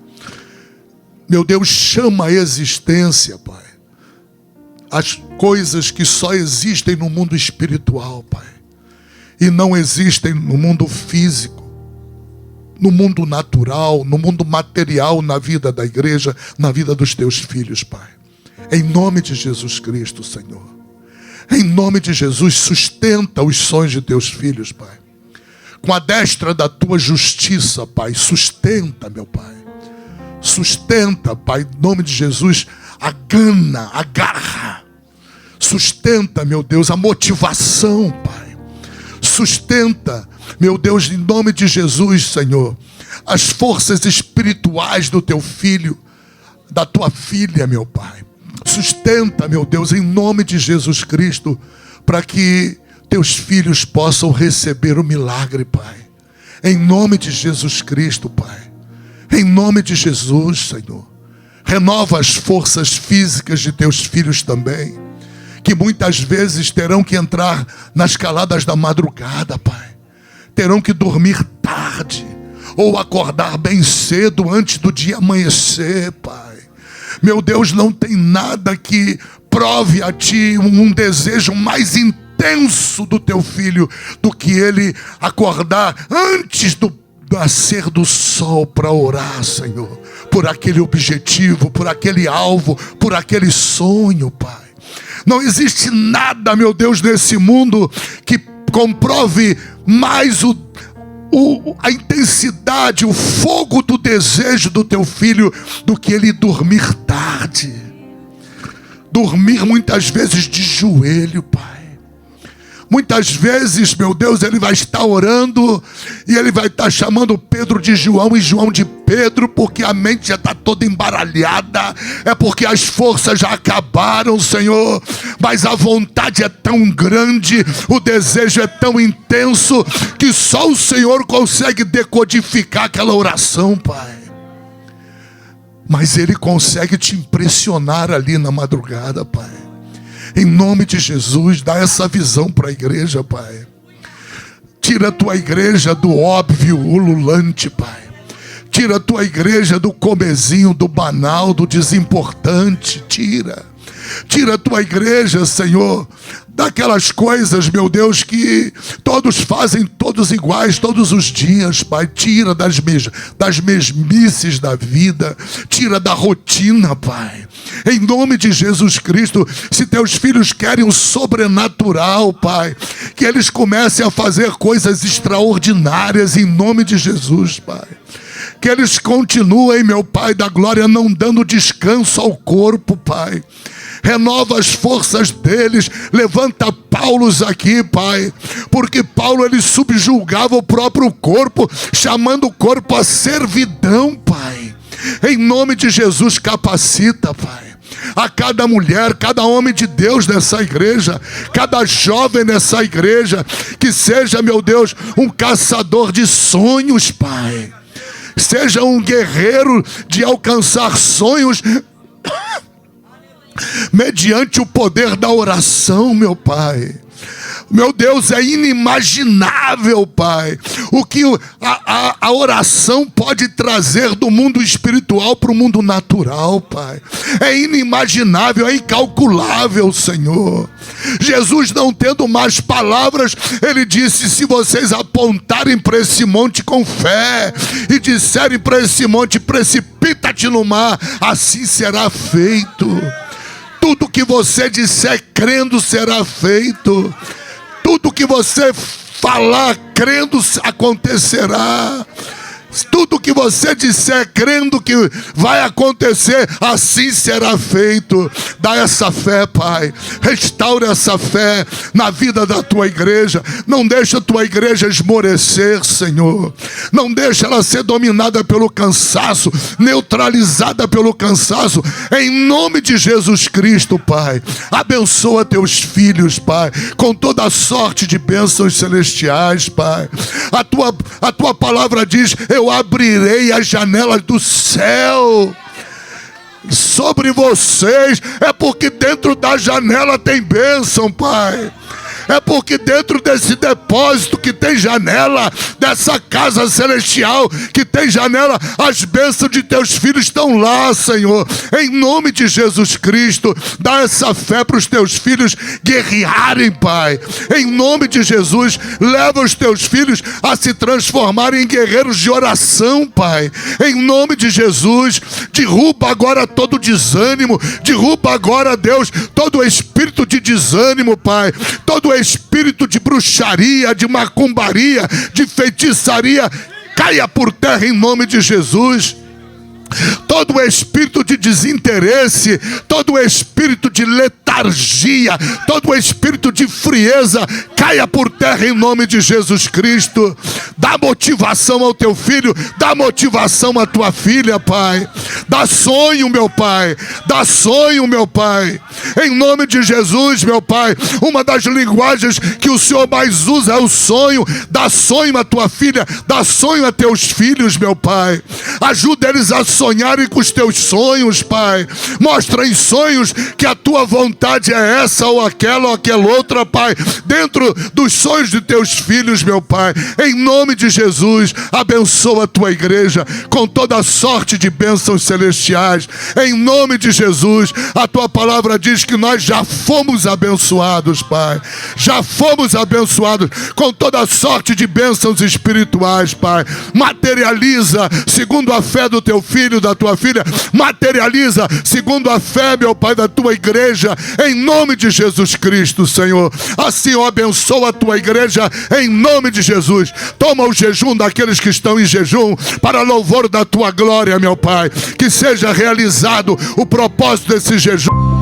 Meu Deus, chama a existência, Pai, as coisas que só existem no mundo espiritual, Pai, e não existem no mundo físico, no mundo natural, no mundo material, na vida da igreja, na vida dos teus filhos, Pai. Em nome de Jesus Cristo, Senhor. Em nome de Jesus, sustenta os sonhos de teus filhos, Pai. Com a destra da tua justiça, Pai, sustenta, meu Pai. Sustenta, Pai, em nome de Jesus, a gana, a garra. Sustenta, meu Deus, a motivação, Pai. Sustenta, meu Deus, em nome de Jesus, Senhor, as forças espirituais do teu filho, da tua filha, meu Pai. Sustenta, meu Deus, em nome de Jesus Cristo, para que teus filhos possam receber o milagre, Pai. Em nome de Jesus Cristo, Pai. Em nome de Jesus, Senhor. Renova as forças físicas de teus filhos também, que muitas vezes terão que entrar nas caladas da madrugada, Pai. Terão que dormir tarde ou acordar bem cedo antes do dia amanhecer, Pai. Meu Deus, não tem nada que prove a Ti um desejo mais intenso do Teu filho do que ele acordar antes do nascer do sol para orar, Senhor, por aquele objetivo, por aquele alvo, por aquele sonho, Pai. Não existe nada, meu Deus, nesse mundo que comprove mais a intensidade, o fogo do desejo do teu filho do que ele dormir tarde. Dormir muitas vezes de joelho, Pai. Muitas vezes, meu Deus, ele vai estar orando e ele vai estar chamando Pedro de João e João de Pedro, porque a mente já está toda embaralhada, é porque as forças já acabaram, Senhor, mas a vontade é tão grande, o desejo é tão intenso, que só o Senhor consegue decodificar aquela oração, Pai. Mas Ele consegue te impressionar ali na madrugada, Pai. Em nome de Jesus, dá essa visão para a igreja, Pai. Tira a tua igreja do óbvio ululante, Pai. Tira a tua igreja do comezinho, do banal, do desimportante. Tira a tua igreja, Senhor, daquelas coisas, meu Deus, que todos fazem, todos iguais, todos os dias, Pai. Tira das mesmices da vida. Tira da rotina, Pai. Em nome de Jesus Cristo, se teus filhos querem o sobrenatural, Pai, que eles comecem a fazer coisas extraordinárias em nome de Jesus, Pai. Que eles continuem, meu Pai da glória, não dando descanso ao corpo, Pai. Renova as forças deles. Levanta Paulo aqui, Pai, porque Paulo, ele subjulgava o próprio corpo, chamando o corpo à servidão, Pai. Em nome de Jesus, capacita, Pai, a cada mulher, cada homem de Deus nessa igreja, cada jovem nessa igreja, que seja, meu Deus, um caçador de sonhos, Pai. Seja um guerreiro de alcançar sonhos mediante o poder da oração, meu Pai. Meu Deus, é inimaginável, Pai, o que a oração pode trazer do mundo espiritual para o mundo natural, Pai. É inimaginável, é incalculável, Senhor. Jesus, não tendo mais palavras, ele disse: se vocês apontarem para esse monte com fé e disserem para esse monte: precipita-te no mar, assim será feito. Tudo que você disser crendo será feito. Tudo que você falar crendo acontecerá. Tudo que você disser crendo que vai acontecer, assim será feito. Dá essa fé, Pai. Restaura essa fé na vida da tua igreja. Não deixa a tua igreja esmorecer, Senhor. Não deixa ela ser dominada pelo cansaço, neutralizada pelo cansaço. Em nome de Jesus Cristo, Pai. Abençoa teus filhos, Pai, com toda a sorte de bênçãos celestiais, Pai. A tua palavra diz: eu abrirei as janelas do céu sobre vocês. É porque dentro da janela tem bênção, Pai. É porque dentro desse depósito que tem janela, dessa casa celestial que tem janela, as bênçãos de teus filhos estão lá, Senhor. Em nome de Jesus Cristo, dá essa fé para os teus filhos guerrearem, Pai. Em nome de Jesus, leva os teus filhos a se transformarem em guerreiros de oração, Pai. Em nome de Jesus, derruba agora todo desânimo, derruba agora, Deus, todo espírito de desânimo, Pai. Todo espírito de bruxaria, de macumbaria, de feitiçaria, caia por terra em nome de Jesus. Todo espírito de desinteresse, todo espírito de letargia, todo espírito de frieza, caia por terra em nome de Jesus Cristo. Dá motivação ao teu filho, dá motivação à tua filha, Pai. Dá sonho, meu Pai, dá sonho, meu Pai. Em nome de Jesus, meu Pai, uma das linguagens que o Senhor mais usa é o sonho. Dá sonho à tua filha, dá sonho a teus filhos, meu Pai. Ajuda eles a sonharem com os teus sonhos, Pai. Mostra em sonhos que a tua vontade é essa ou aquela outra, Pai. Dentro dos sonhos de teus filhos, meu Pai. Em nome de Jesus, abençoa a tua igreja com toda a sorte de bênçãos celestiais. Em nome de Jesus, a tua palavra diz que nós já fomos abençoados, Pai. Já fomos abençoados com toda a sorte de bênçãos espirituais, Pai. Materializa segundo a fé do teu filho, da tua filha. Materializa segundo a fé, meu Pai, da tua igreja. Em nome de Jesus Cristo, Senhor. Assim, ó, abençoa a tua igreja em nome de Jesus. Toma o jejum daqueles que estão em jejum para louvor da tua glória, meu Pai. Que seja realizado o propósito desse jejum.